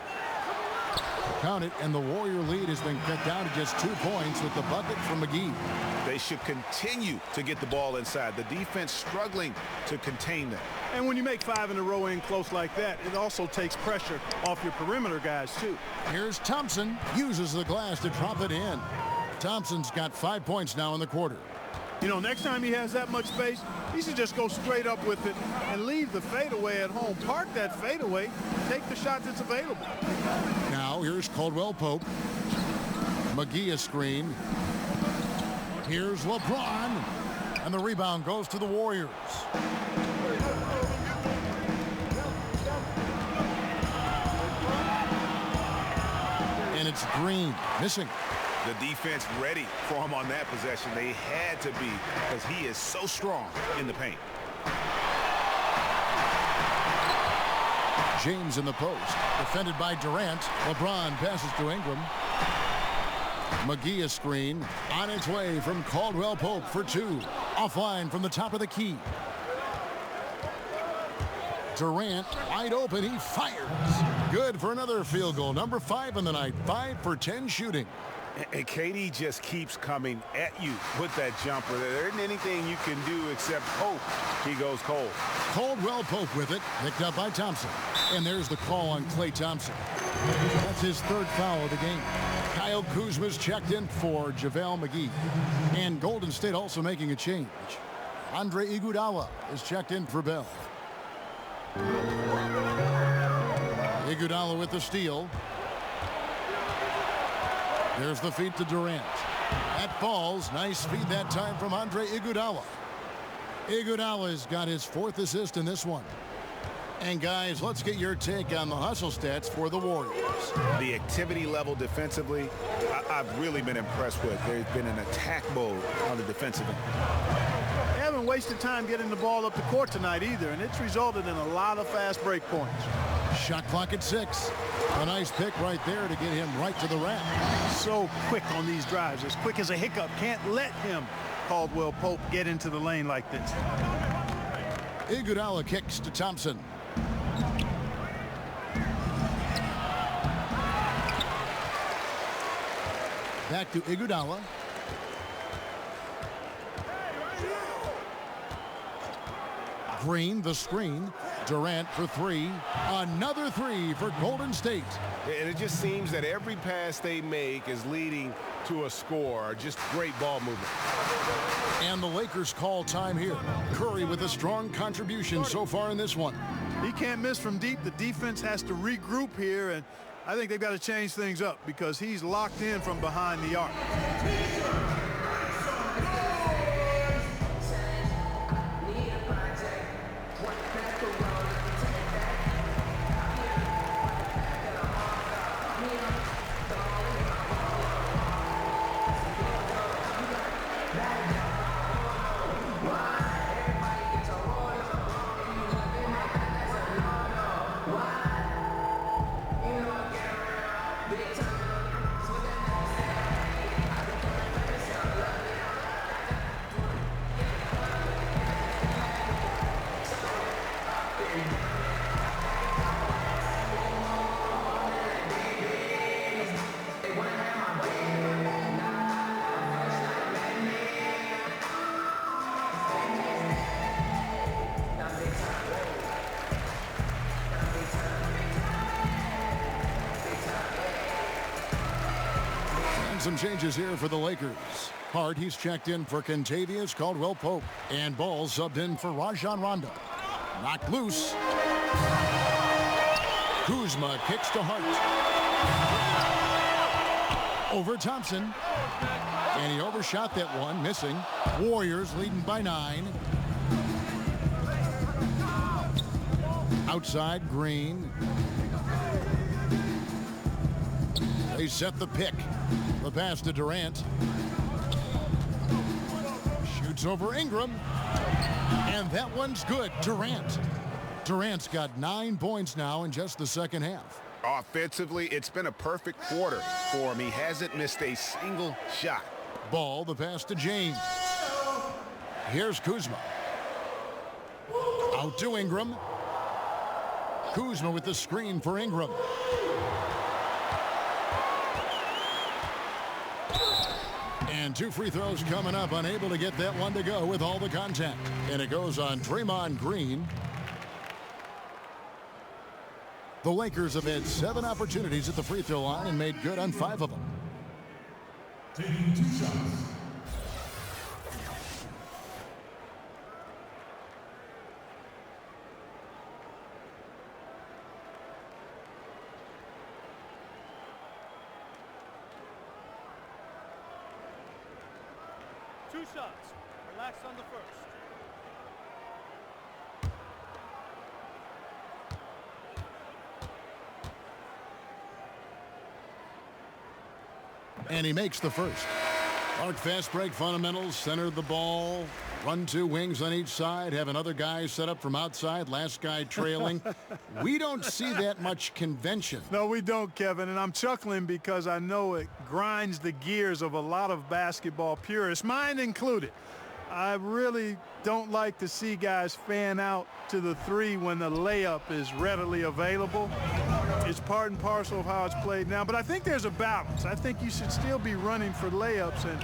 Count it, and the Warrior lead has been cut down to just 2 points with the bucket from McGee. They should continue to get the ball inside. The defense struggling to contain them. And when you make 5 in a row in close like that, it also takes pressure off your perimeter guys, too. Here's Thompson, uses the glass to drop it in. Thompson's got 5 points now in the quarter. You know, next time he has that much space, he should just go straight up with it and leave the fadeaway at home. Park that fadeaway, take the shot that's available. Now here's Caldwell Pope. McGee a screen. Here's LeBron. And the rebound goes to the Warriors. And it's Green missing. The defense ready for him on that possession. They had to be, because he is so strong in the paint. James in the post. Defended by Durant. LeBron passes to Ingram. McGee a screen. On its way from Caldwell Pope for 2. Offline from the top of the key. Durant wide open. He fires. Good for another field goal. Number 5 in the night. 5 for 10 shooting. And KD just keeps coming at you with that jumper. There isn't anything you can do except hope he goes cold. Caldwell Pope with it, picked up by Thompson. And there's the call on Klay Thompson. That's his 3rd foul of the game. Kyle Kuzma's checked in for JaVale McGee. And Golden State also making a change. Andre Iguodala is checked in for Bell. Iguodala with the steal. There's the feed to Durant. That falls. Nice feed that time from Andre Iguodala. Iguodala's got his 4th assist in this one. And guys, let's get your take on the hustle stats for the Warriors. The activity level defensively, I've really been impressed with. There's been an attack mode on the defensive end. They haven't wasted time getting the ball up the court tonight either, and it's resulted in a lot of fast break points. Shot clock at 6. A nice pick right there to get him right to the rack. So quick on these drives, as quick as a hiccup. Can't let him, Caldwell Pope, get into the lane like this. Iguodala kicks to Thompson. Back to Iguodala. Green, the screen. Durant for 3. Another 3 for Golden State. And it just seems that every pass they make is leading to a score. Just great ball movement. And the Lakers call time here. Curry with a strong contribution so far in this one. He can't miss from deep. The defense has to regroup here, and I think they've got to change things up because he's locked in from behind the arc. Some changes here for the Lakers. Hart, he's checked in for Kentavious Caldwell-Pope. And Ball subbed in for Rajon Rondo. Knocked loose. Kuzma kicks to Hart. Over Thompson. And he overshot that one, missing. Warriors leading by 9. Outside, Green. They set the pick. The pass to Durant. Shoots over Ingram. And that one's good. Durant's got 9 points now in just the second half. Offensively, it's been a perfect quarter for him. He hasn't missed a single shot. Ball, the pass to James. Here's Kuzma. Out to Ingram. Kuzma with the screen for Ingram. And 2 free throws coming up, unable to get that one to go with all the contact. And it goes on Draymond Green. The Lakers have had 7 opportunities at the free throw line and made good on 5 of them. Taking 2 shots. Relax on the first. And he makes the first. Arc fast break fundamentals, center the ball, run 2 wings on each side, have another guy set up from outside, last guy trailing. We don't see that much convention. No, we don't, Kevin, and I'm chuckling because I know it grinds the gears of a lot of basketball purists, mine included. I really don't like to see guys fan out to the 3 when the layup is readily available. It's part and parcel of how it's played now, but I think there's a balance. I think you should still be running for layups and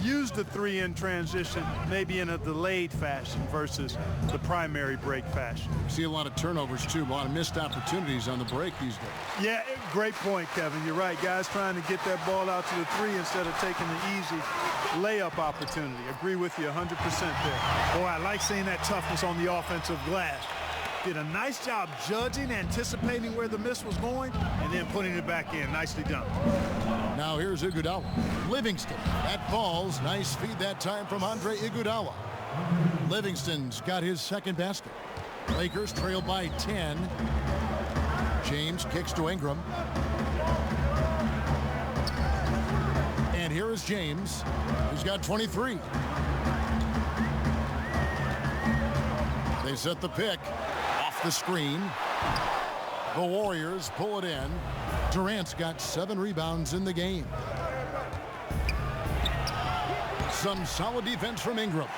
use the 3 in transition, maybe in a delayed fashion versus the primary break fashion. See a lot of turnovers, too, a lot of missed opportunities on the break these days. Yeah, great point, Kevin. You're right. Guys trying to get that ball out to the 3 instead of taking the easy layup opportunity. Agree with you 100% there. Boy, I like seeing that toughness on the offensive glass. Did a nice job judging, anticipating where the miss was going, and then putting it back in. Nicely done. Now here's Iguodala. Livingston. That falls. Nice feed that time from Andre Iguodala. Livingston's got his second basket. Lakers trail by 10. James kicks to Ingram. And here is James, who's got 23. They set the pick. Off the screen. The Warriors pull it in. Durant's got 7 rebounds in the game. Some solid defense from Ingram.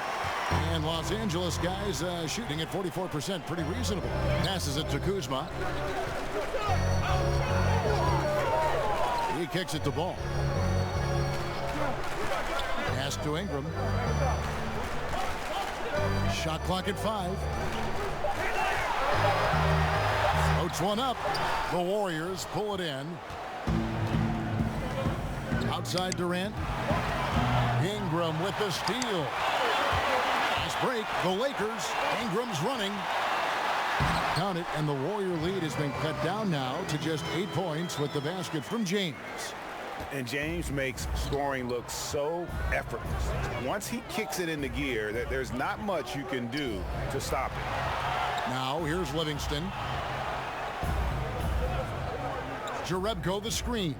And Los Angeles guys shooting at 44%, pretty reasonable. Passes it to Kuzma. He kicks it to Ball. Pass to Ingram. Shot clock at 5. Floats one up. The Warriors pull it in. Outside Durant. Ingram with the steal. Break, the Lakers. Ingram's running. Count it, and the Warrior lead has been cut down now to just 8 points with the basket from James. And James makes scoring look so effortless. Once he kicks it into gear, that there's not much you can do to stop it. Now here's Livingston. Jerebko the screen.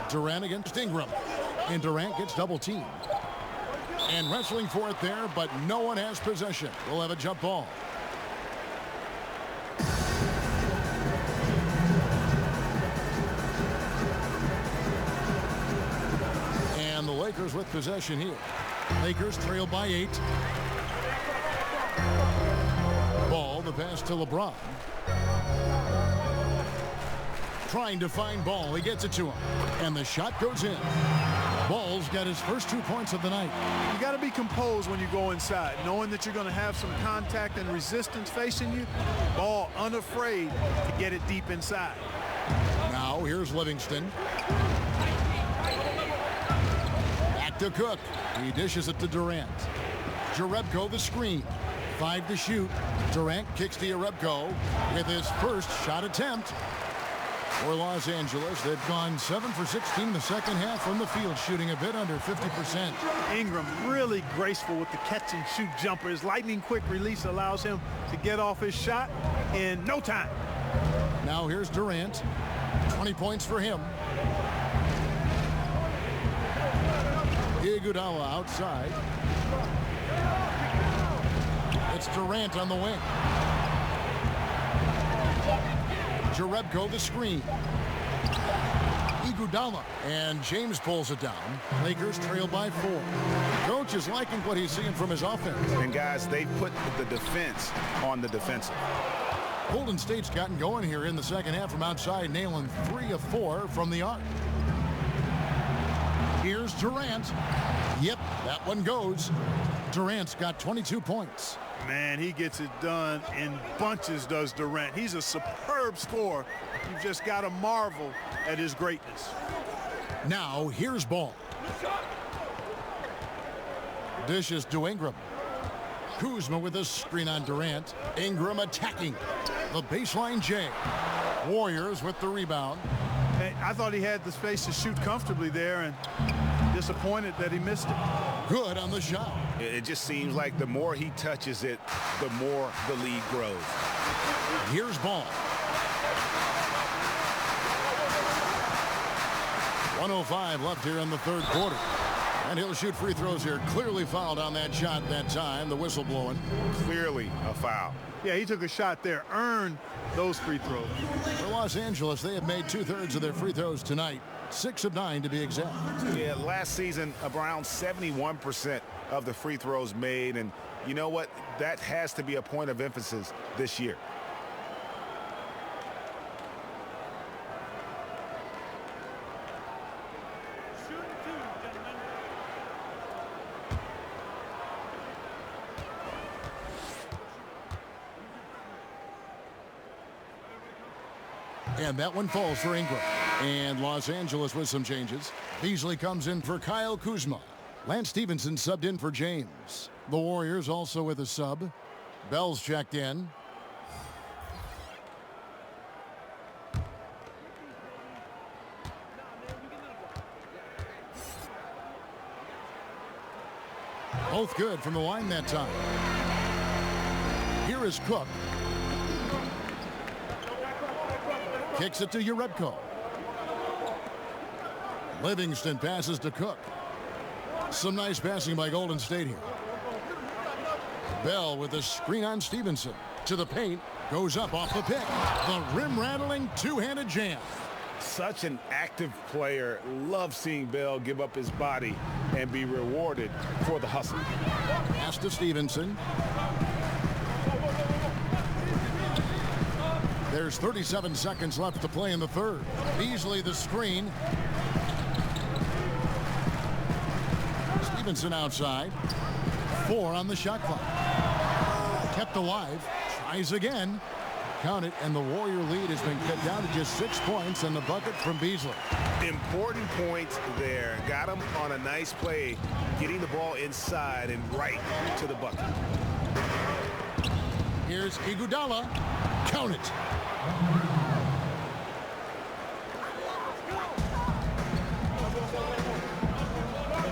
Durant against Ingram. And Durant gets double teamed. And wrestling for it there, but no one has possession. We'll have a jump ball. And the Lakers with possession here. Lakers trail by 8. Ball, the pass to LeBron. Trying to find Ball. He gets it to him. And the shot goes in. Ball's got his first 2 points of the night. You got to be composed when you go inside, knowing that you're going to have some contact and resistance facing you. Ball unafraid to get it deep inside. Now here's Livingston. Back to Cook. He dishes it to Durant. Jerebko the screen. 5 to shoot. Durant kicks to Jerebko with his first shot attempt. For Los Angeles, they've gone 7 for 16 in the second half from the field, shooting a bit under 50%. Ingram really graceful with the catch and shoot jumper. His lightning quick release allows him to get off his shot in no time. Now here's Durant. 20 points for him. Iguodala outside. It's Durant on the wing. Jerebko the screen. Iguodala, and James pulls it down. Lakers trail by 4. Coach is liking what he's seeing from his offense. And guys, they put the defense on the defensive. Golden State's gotten going here in the second half from outside, nailing 3 of 4 from the arc. Here's Durant. Yep, that one goes. Durant's got 22 points. Man, he gets it done in bunches, does Durant. He's a superb scorer. You've just got to marvel at his greatness. Now, here's Ball. Dishes to Ingram. Kuzma with a screen on Durant. Ingram attacking. The baseline J. Warriors with the rebound. Hey, I thought he had the space to shoot comfortably there, and disappointed that he missed it. Good on the shot. It just seems like the more he touches it, the more the lead grows. Here's Ball. 1:05 left here in the third quarter. And he'll shoot free throws here. Clearly fouled on that shot that time. The whistle blowing. Clearly a foul. Yeah, he took a shot there. Earned those free throws. For Los Angeles, they have made 2/3 of their free throws tonight. 6 of 9 to be exact. Yeah, last season, around 71% of the free throws made. And you know what? That has to be a point of emphasis this year. And that one falls for Ingram. And Los Angeles with some changes. Beasley comes in for Kyle Kuzma. Lance Stevenson subbed in for James. The Warriors also with a sub. Bell's checked in. Both good from the line that time. Here is Cook. Kicks it to Jerebko. Livingston passes to Cook. Some nice passing by Golden State here. Bell with a screen on Stevenson. To the paint. Goes up off the pick. The rim-rattling two-handed jam. Such an active player. Love seeing Bell give up his body and be rewarded for the hustle. Pass to Stevenson. There's 37 seconds left to play in the third. Beasley the screen. Stevenson outside. 4 on the shot clock. Kept alive. Tries again. Count it, and the Warrior lead has been cut down to just 6 points, and the bucket from Beasley. Important points there. Got him on a nice play, getting the ball inside and right to the bucket. Here's Iguodala. Count it.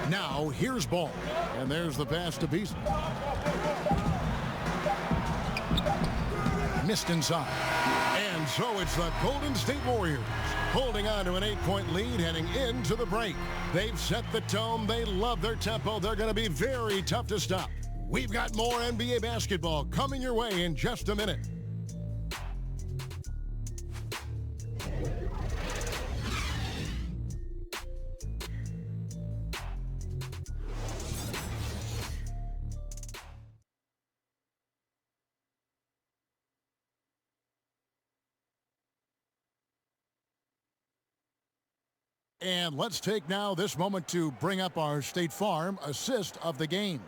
Now, here's Ball. And there's the pass to Beasley. Missed inside. And so it's the Golden State Warriors holding on to an 8-point lead heading into the break. They've set the tone. They love their tempo. They're going to be very tough to stop. We've got more NBA basketball coming your way in just a minute. And let's take now this moment to bring up our State Farm assist of the game.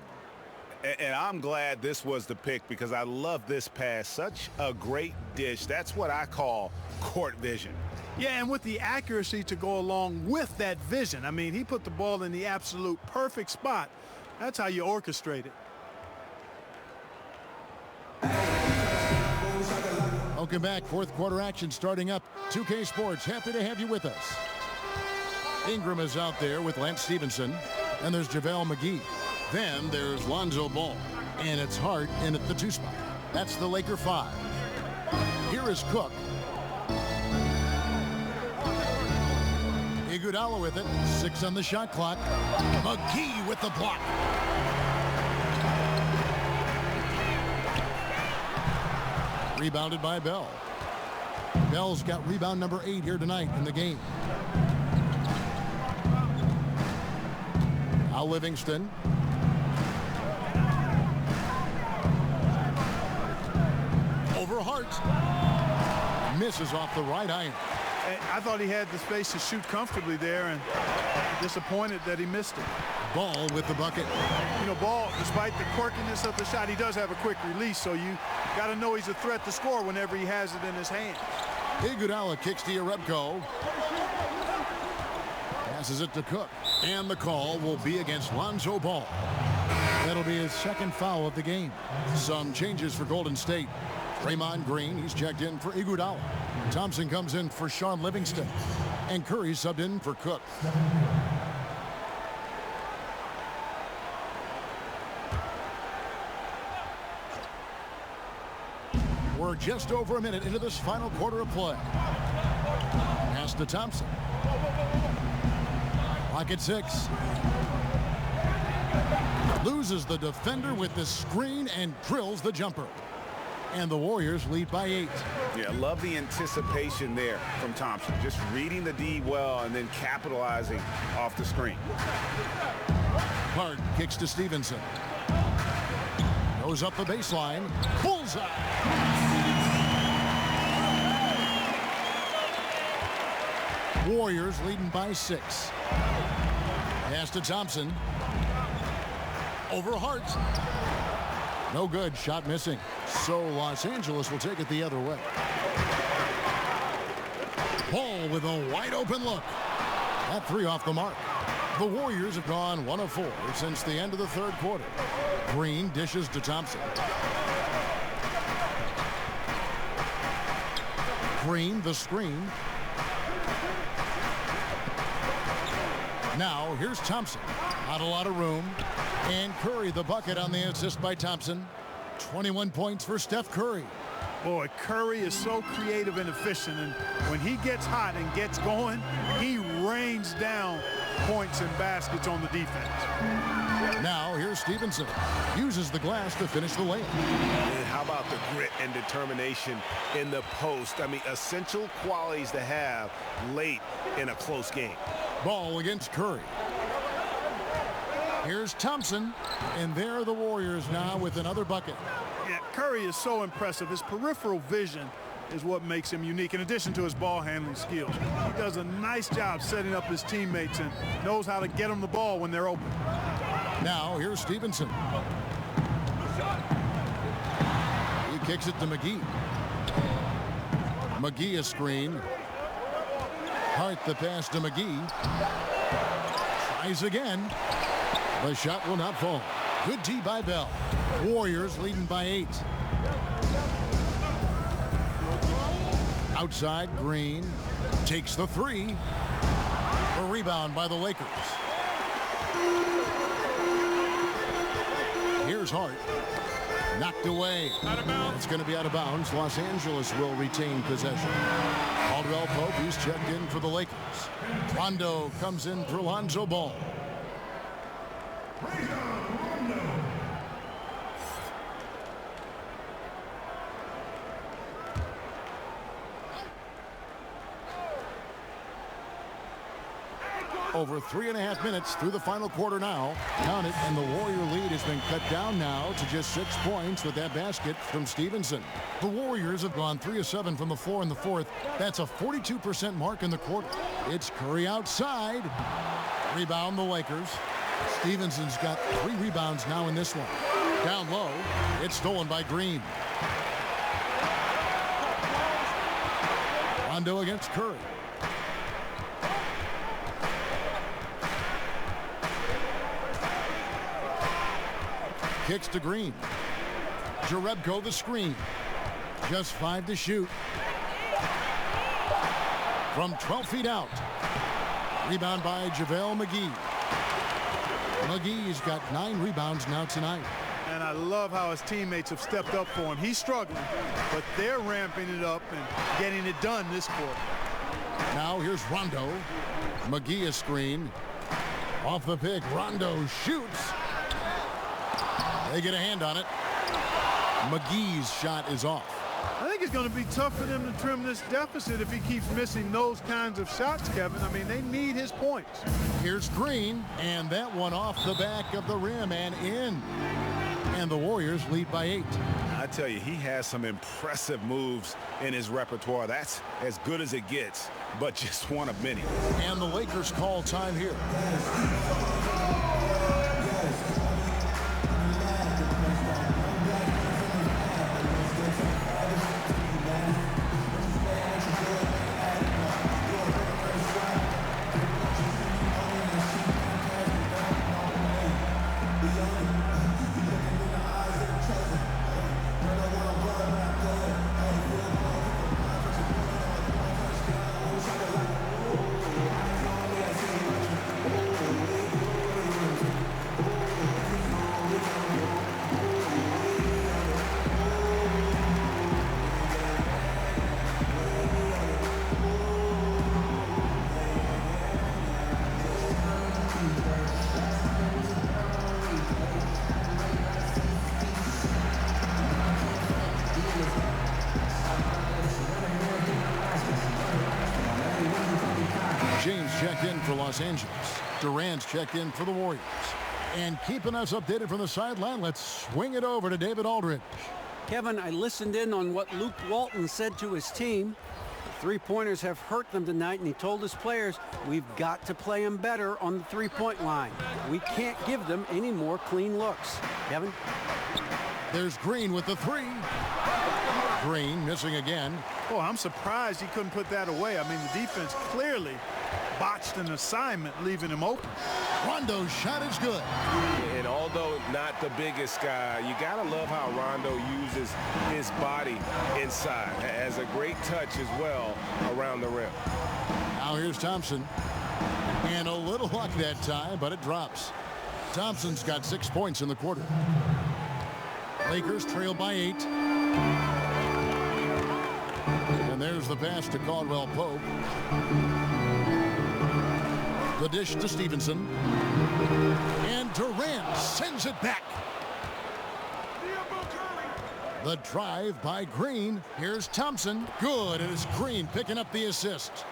And I'm glad this was the pick because I love this pass. Such a great dish. That's what I call court vision. Yeah, and with the accuracy to go along with that vision. I mean, he put the ball in the absolute perfect spot. That's how you orchestrate it. Welcome back. Fourth quarter action starting up. 2K Sports, happy to have you with us. Ingram is out there with Lance Stevenson, and there's JaVale McGee. Then there's Lonzo Ball, and it's Hart in at the 2 spot. That's the Laker 5. Here is Cook. Iguodala with it. 6 on the shot clock. McGee with the block. Rebounded by Bell. Bell's got rebound number 8 here tonight in the game. Al Livingston. Over Hart. Misses off the right iron. I thought he had the space to shoot comfortably there, and disappointed that he missed it. Ball with the bucket. You know, Ball, despite the quirkiness of the shot, he does have a quick release, so you got to know he's a threat to score whenever he has it in his hand. Iguodala kicks to Jerebko. Passes it to Cook. And the call will be against Lonzo Ball. That'll be his second foul of the game. Some changes for Golden State. Draymond Green, he's checked in for Iguodala. Thompson comes in for Shaun Livingston. And Curry subbed in for Cook. We're just over a minute into this final quarter of play. Pass to Thompson. Clock at 6. Loses the defender with the screen and drills the jumper. And the Warriors lead by 8. Yeah, love the anticipation there from Thompson. Just reading the D well and then capitalizing off the screen. Hart kicks to Stevenson. Goes up the baseline. Bullseye. Warriors leading by 6. Pass to Thompson. Over Hart. No good. Shot missing. So Los Angeles will take it the other way. Ball with a wide open look. That 3 off the mark. The Warriors have gone 1 of 4 since the end of the third quarter. Green dishes to Thompson. Green the screen. Now here's Thompson. Not a lot of room. And Curry the bucket on the assist by Thompson. 21 points for Steph Curry. Boy, Curry is so creative and efficient, and when he gets hot and gets going, he rains down points and baskets on the defense. Now here's Stevenson. Uses the glass to finish the layup. And how about the grit and determination in the post? I mean, essential qualities to have late in a close game. Ball against Curry. Here's Thompson, and there are the Warriors now with another bucket. Yeah, Curry is so impressive. His peripheral vision is what makes him unique, in addition to his ball handling skills. He does a nice job setting up his teammates and knows how to get them the ball when they're open. Now here's Stevenson. He kicks it to McGee. McGee a screen. Hart the pass to McGee. Tries again. The shot will not fall. Good D by Bell. Warriors leading by 8. Outside, Green takes the three. A rebound by the Lakers. Here's Hart. Knocked away. It's going to be out of bounds. Los Angeles will retain possession. Caldwell Pope, he's checked in for the Lakers. Rondo comes in for Lonzo Ball. Over 3.5 minutes through the final quarter now. Count it, and the Warrior lead has been cut down now to just 6 points with that basket from Stevenson. The Warriors have gone 3 of 7 from the floor in the fourth. That's a 42% mark in the quarter. It's Curry outside. Rebound the Lakers. Stevenson's got 3 rebounds now in this one. Down low. It's stolen by Green. Rondo against Curry. Kicks to Green. Jerebko the screen. Just 5 to shoot. From 12 feet out. Rebound by JaVale McGee. McGee's got 9 rebounds now tonight. And I love how his teammates have stepped up for him. He's struggling, but they're ramping it up and getting it done this quarter. Now here's Rondo. McGee a screen. Off the pick, Rondo shoots. They get a hand on it. McGee's shot is off. I think it's going to be tough for them to trim this deficit if he keeps missing those kinds of shots, Kevin. I mean, they need his points. Here's Green, and that one off the back of the rim and in. And the Warriors lead by 8. I tell you, he has some impressive moves in his repertoire. That's as good as it gets, but just one of many. And the Lakers call time here. James checked in for Los Angeles. Durant's checked in for the Warriors. And keeping us updated from the sideline, let's swing it over to David Aldridge. Kevin, I listened in on what Luke Walton said to his team. The three-pointers have hurt them tonight, and he told his players, we've got to play them better on the three-point line. We can't give them any more clean looks. Kevin? There's Green with the three. Green missing again. Oh, I'm surprised he couldn't put that away. I mean, the defense clearly botched an assignment, leaving him open. Rondo's shot is good. And although not the biggest guy, you got to love how Rondo uses his body inside. Has a great touch as well around the rim. Now here's Thompson. And a little luck that time, but it drops. Thompson's got 6 points in the quarter. Lakers trail by 8. And there's the pass to Caldwell Pope. The dish to Stevenson. And Durant sends it back. The drive by Green. Here's Thompson. Good. It is Green picking up the assist.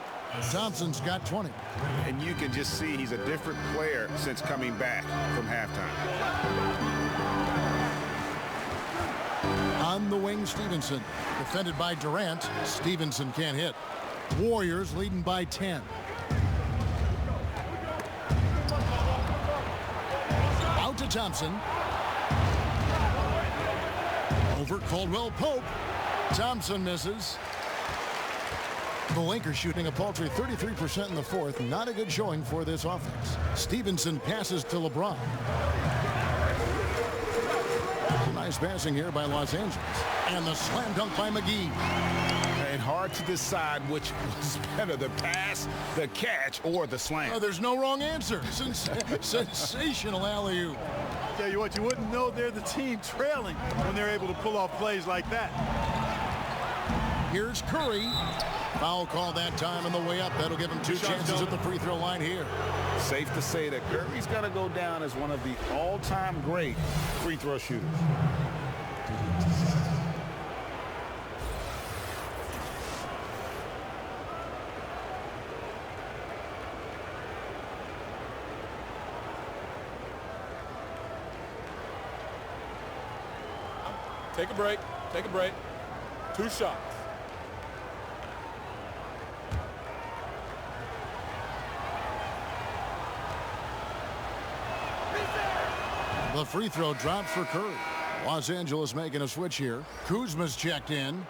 Thompson's got 20. And you can just see he's a different player since coming back from halftime. On the wing, Stevenson. Defended by Durant. Stevenson can't hit. Warriors leading by 10. Out to Thompson. Over Caldwell Pope. Thompson misses. The Lakers shooting a paltry 33% in the fourth. Not a good showing for this offense. Stevenson passes to LeBron. Nice passing here by Los Angeles. And the slam dunk by McGee. And hard to decide which was better, the pass, the catch, or the slam. Oh, there's no wrong answer. Sensational alley-oop. Tell you what, you wouldn't know they're the team trailing when they're able to pull off plays like that. Here's Curry. Foul call that time on the way up. That'll give him 2 chances at the free throw line here. Safe to say that Curry's going to go down as one of the all-time great free throw shooters. Take a break. Take a break. 2 shots. The free throw drops for Curry. Los Angeles making a switch here. Kuzma's checked in.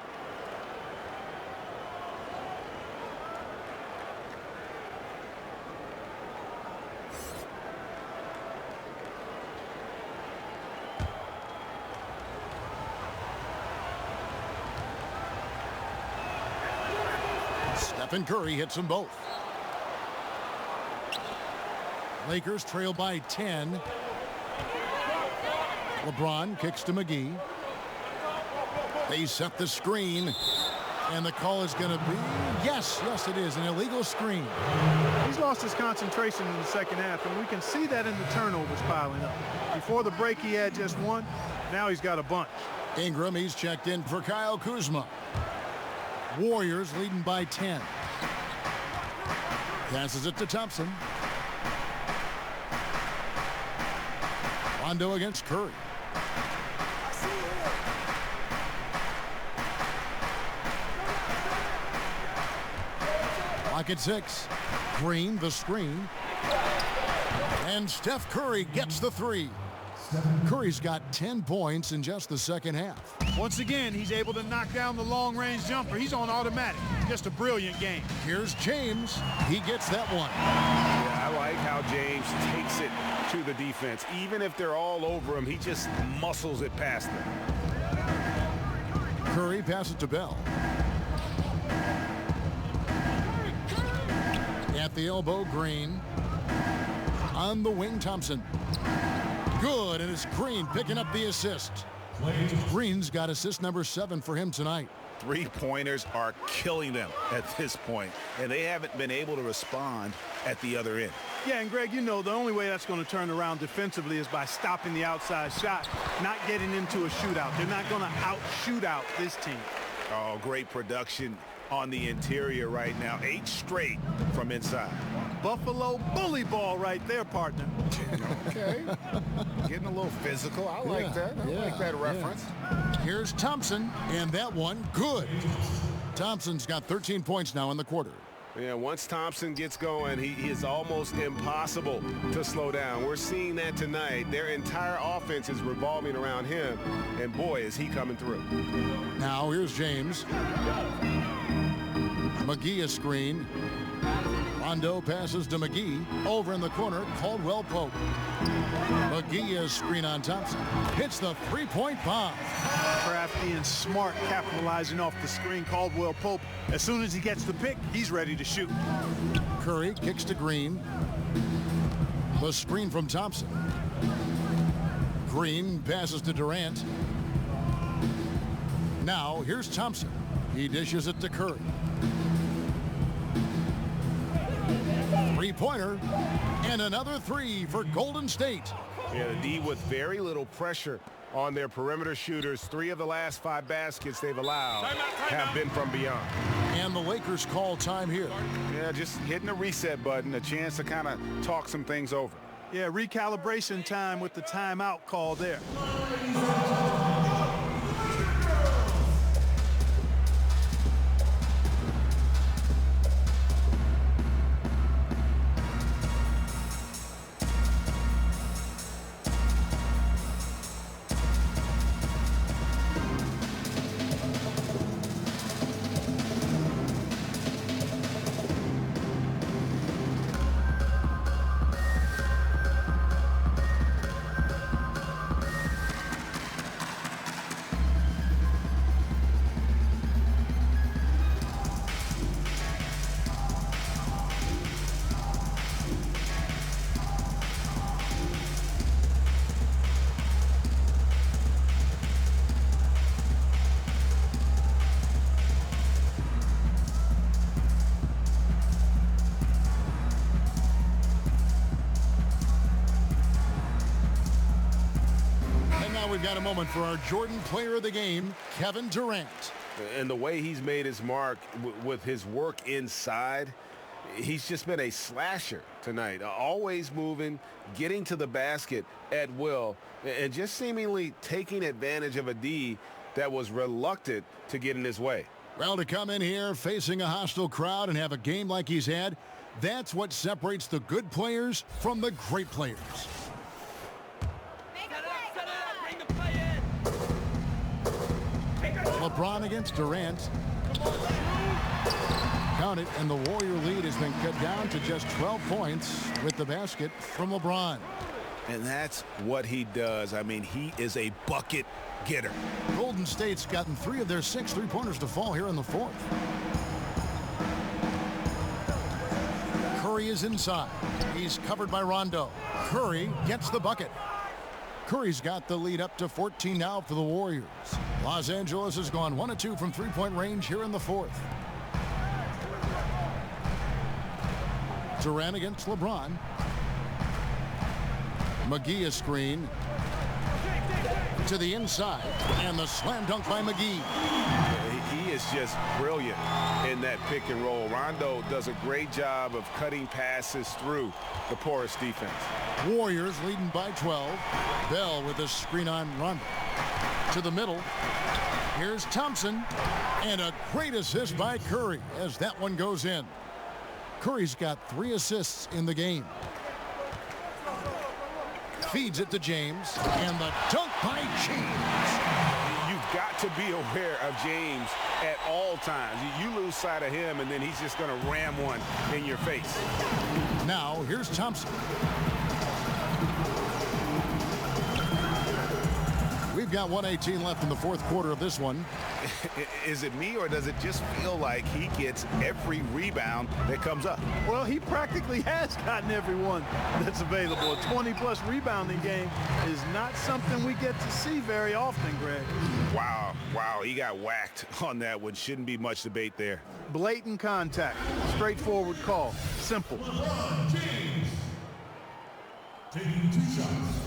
Stephen Curry hits them both. Lakers trail by 10. LeBron kicks to McGee. They set the screen. And the call is going to be, yes, it is, an illegal screen. He's lost his concentration in the second half, and we can see that in the turnovers piling up. Before the break, he had just 1. Now he's got a bunch. Ingram, he's checked in for Kyle Kuzma. Warriors leading by 10. Passes it to Thompson. Rondo against Curry. Clock at 6. Green, the screen. And Steph Curry gets the 3. Curry's got 10 points in just the second half. Once again, he's able to knock down the long-range jumper. He's on automatic. Just a brilliant game. Here's James. He gets that one. Yeah, I like how James takes it to the defense. Even if they're all over him, he just muscles it past them. Curry passes to Bell. At the elbow, Green. On the wing, Thompson. Good, and it's Green picking up the assist. Green's got assist number 7 for him tonight. 3-pointers are killing them at this point, and they haven't been able to respond at the other end. Yeah, and Greg, you know, the only way that's going to turn around defensively is by stopping the outside shot, not getting into a shootout. They're not going to out-shootout this team. Oh, great production on the interior right now. 8 straight from inside. Buffalo bully ball right there, partner. Okay. Getting a little physical. I like that. I like that reference. Yeah. Here's Thompson, and that one, good. Thompson's got 13 points now in the quarter. Yeah, once Thompson gets going, he is almost impossible to slow down. We're seeing that tonight. Their entire offense is revolving around him, and boy, is he coming through. Now here's James. McGee a screen. Rondo passes to McGee. Over in the corner, Caldwell Pope. McGee a screen on Thompson. Hits the 3-point bomb. Crafty and smart, capitalizing off the screen. Caldwell Pope, as soon as he gets the pick, he's ready to shoot. Curry kicks to Green. The screen from Thompson. Green passes to Durant. Now here's Thompson. He dishes it to Curry. 3-pointer and another 3 for Golden State. Yeah, the D with very little pressure on their perimeter shooters. 3 of the last 5 baskets they've allowed have been from beyond. And the Lakers call time here. Yeah, just hitting a reset button, a chance to kind of talk some things over. Yeah, recalibration time with the timeout call there. we've got a moment for our Jordan Player of the Game, Kevin Durant. And the way he's made his mark with his work inside, he's just been a slasher tonight. Always moving, getting to the basket at will, and just seemingly taking advantage of a D that was reluctant to get in his way. Well, to come in here facing a hostile crowd and have a game like he's had, that's what separates the good players from the great players. LeBron against Durant. Count it, and the Warrior lead has been cut down to just 12 points with the basket from LeBron. And that's what he does. I mean, he is a bucket getter. Golden State's gotten 3 of their 6 three-pointers to fall here in the fourth. Curry is inside. He's covered by Rondo. Curry gets the bucket. Curry's got the lead up to 14 now for the Warriors. Los Angeles has gone 1 of 2 from three-point range here in the fourth. Durant against LeBron. McGee a screen to the inside, and the slam dunk by McGee. He is just brilliant in that pick and roll. Rondo does a great job of cutting passes through the porous defense. Warriors leading by 12. Bell with a screen on Rondo. To the middle. Here's Thompson, and a great assist by Curry as that one goes in. Curry's got 3 assists in the game. Feeds it to James, and the dunk by James. You've got to be aware of James at all times. You lose sight of him, and then he's just going to ram one in your face. Now, here's Thompson. We've got 1:18 left in the fourth quarter of this one. Is it me, or does it just feel like he gets every rebound that comes up? Well, he practically has gotten every one that's available. A 20-plus rebounding game is not something we get to see very often, Greg. Wow, he got whacked on that one. Shouldn't be much debate there. Blatant contact, straightforward call, simple. LeBron James taking 2 shots.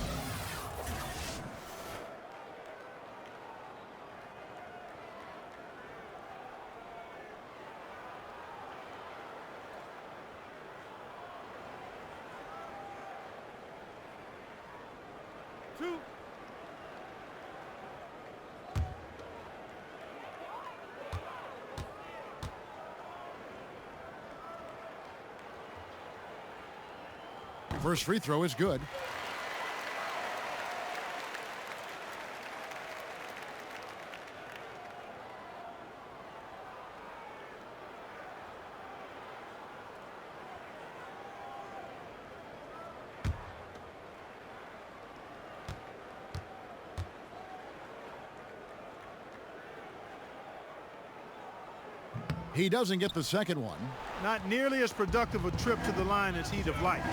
First free throw is good. He doesn't get the second one. Not nearly as productive a trip to the line as he'd have liked.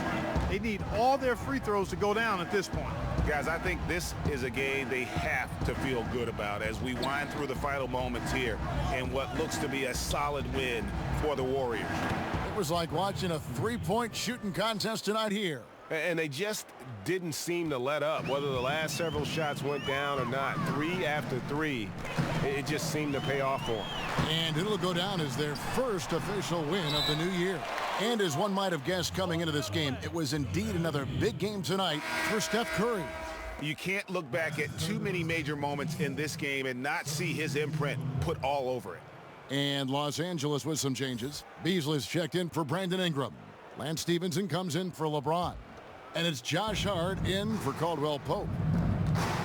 They need all their free throws to go down at this point. Guys, I think this is a game they have to feel good about as we wind through the final moments here in what looks to be a solid win for the Warriors. It was like watching a three-point shooting contest tonight here. And they just didn't seem to let up. Whether the last several shots went down or not, 3 after 3, it just seemed to pay off for them. And it'll go down as their first official win of the new year. And as one might have guessed coming into this game, it was indeed another big game tonight for Steph Curry. You can't look back at too many major moments in this game and not see his imprint put all over it. And Los Angeles with some changes. Beasley's checked in for Brandon Ingram. Lance Stevenson comes in for LeBron. And it's Josh Hart in for Caldwell Pope.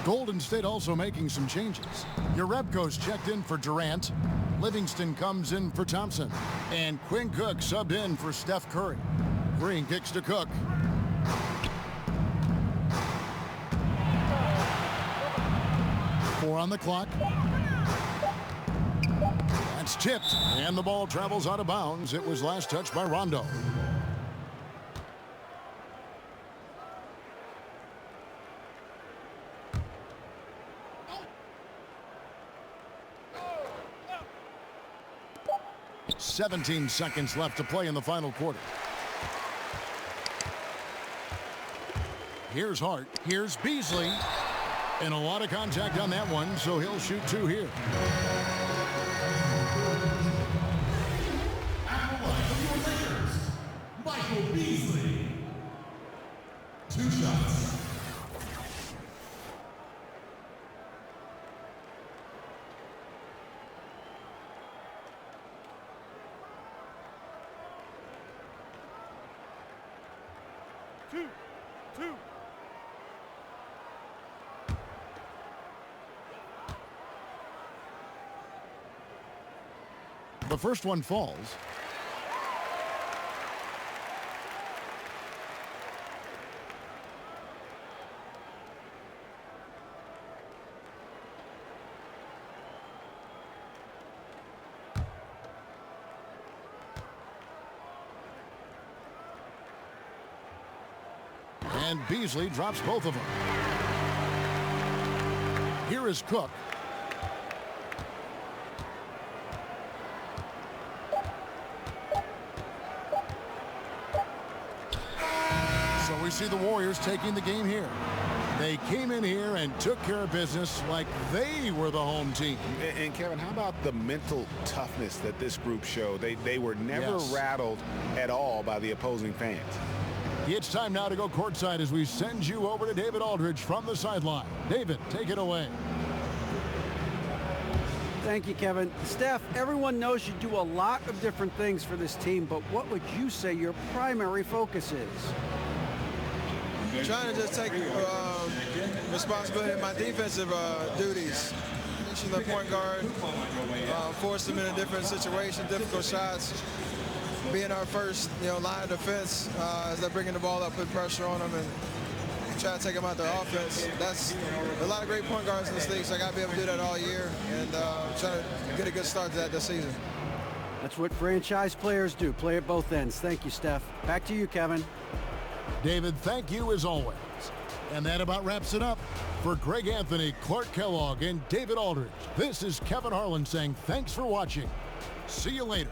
Golden State also making some changes. Jerebko's checked in for Durant. Livingston comes in for Thompson. And Quinn Cook subbed in for Steph Curry. Green kicks to Cook. Four on the clock. That's tipped, and the ball travels out of bounds. It was last touched by Rondo. "17 seconds left to play in the final quarter. Here's Hart. Here's Beasley. And a lot of contact on that one, so he'll shoot 2 here. Michael Beasley. 2 shots. Two. The first one falls. And Beasley drops both of them. Here is Cook. So we see the Warriors taking the game here. They came in here and took care of business like they were the home team. And Kevin, how about the mental toughness that this group showed? They were never rattled at all by the opposing fans. It's time now to go courtside as we send you over to David Aldridge from the sideline. David, take it away. Thank you, Kevin. Steph, everyone knows you do a lot of different things for this team, but what would you say your primary focus is? Trying to just take responsibility of my defensive duties. Reaching the point guard, force them in a different situation, difficult shots. Being our first, line of defense as they're bringing the ball up, put pressure on them, and try to take them out their offense. That's a lot of great point guards in this league, so I got to be able to do that all year and try to get a good start to that this season. That's what franchise players do, play at both ends. Thank you, Steph. Back to you, Kevin. David, thank you as always. And that about wraps it up. For Greg Anthony, Clark Kellogg, and David Aldridge, this is Kevin Harlan saying thanks for watching. See you later.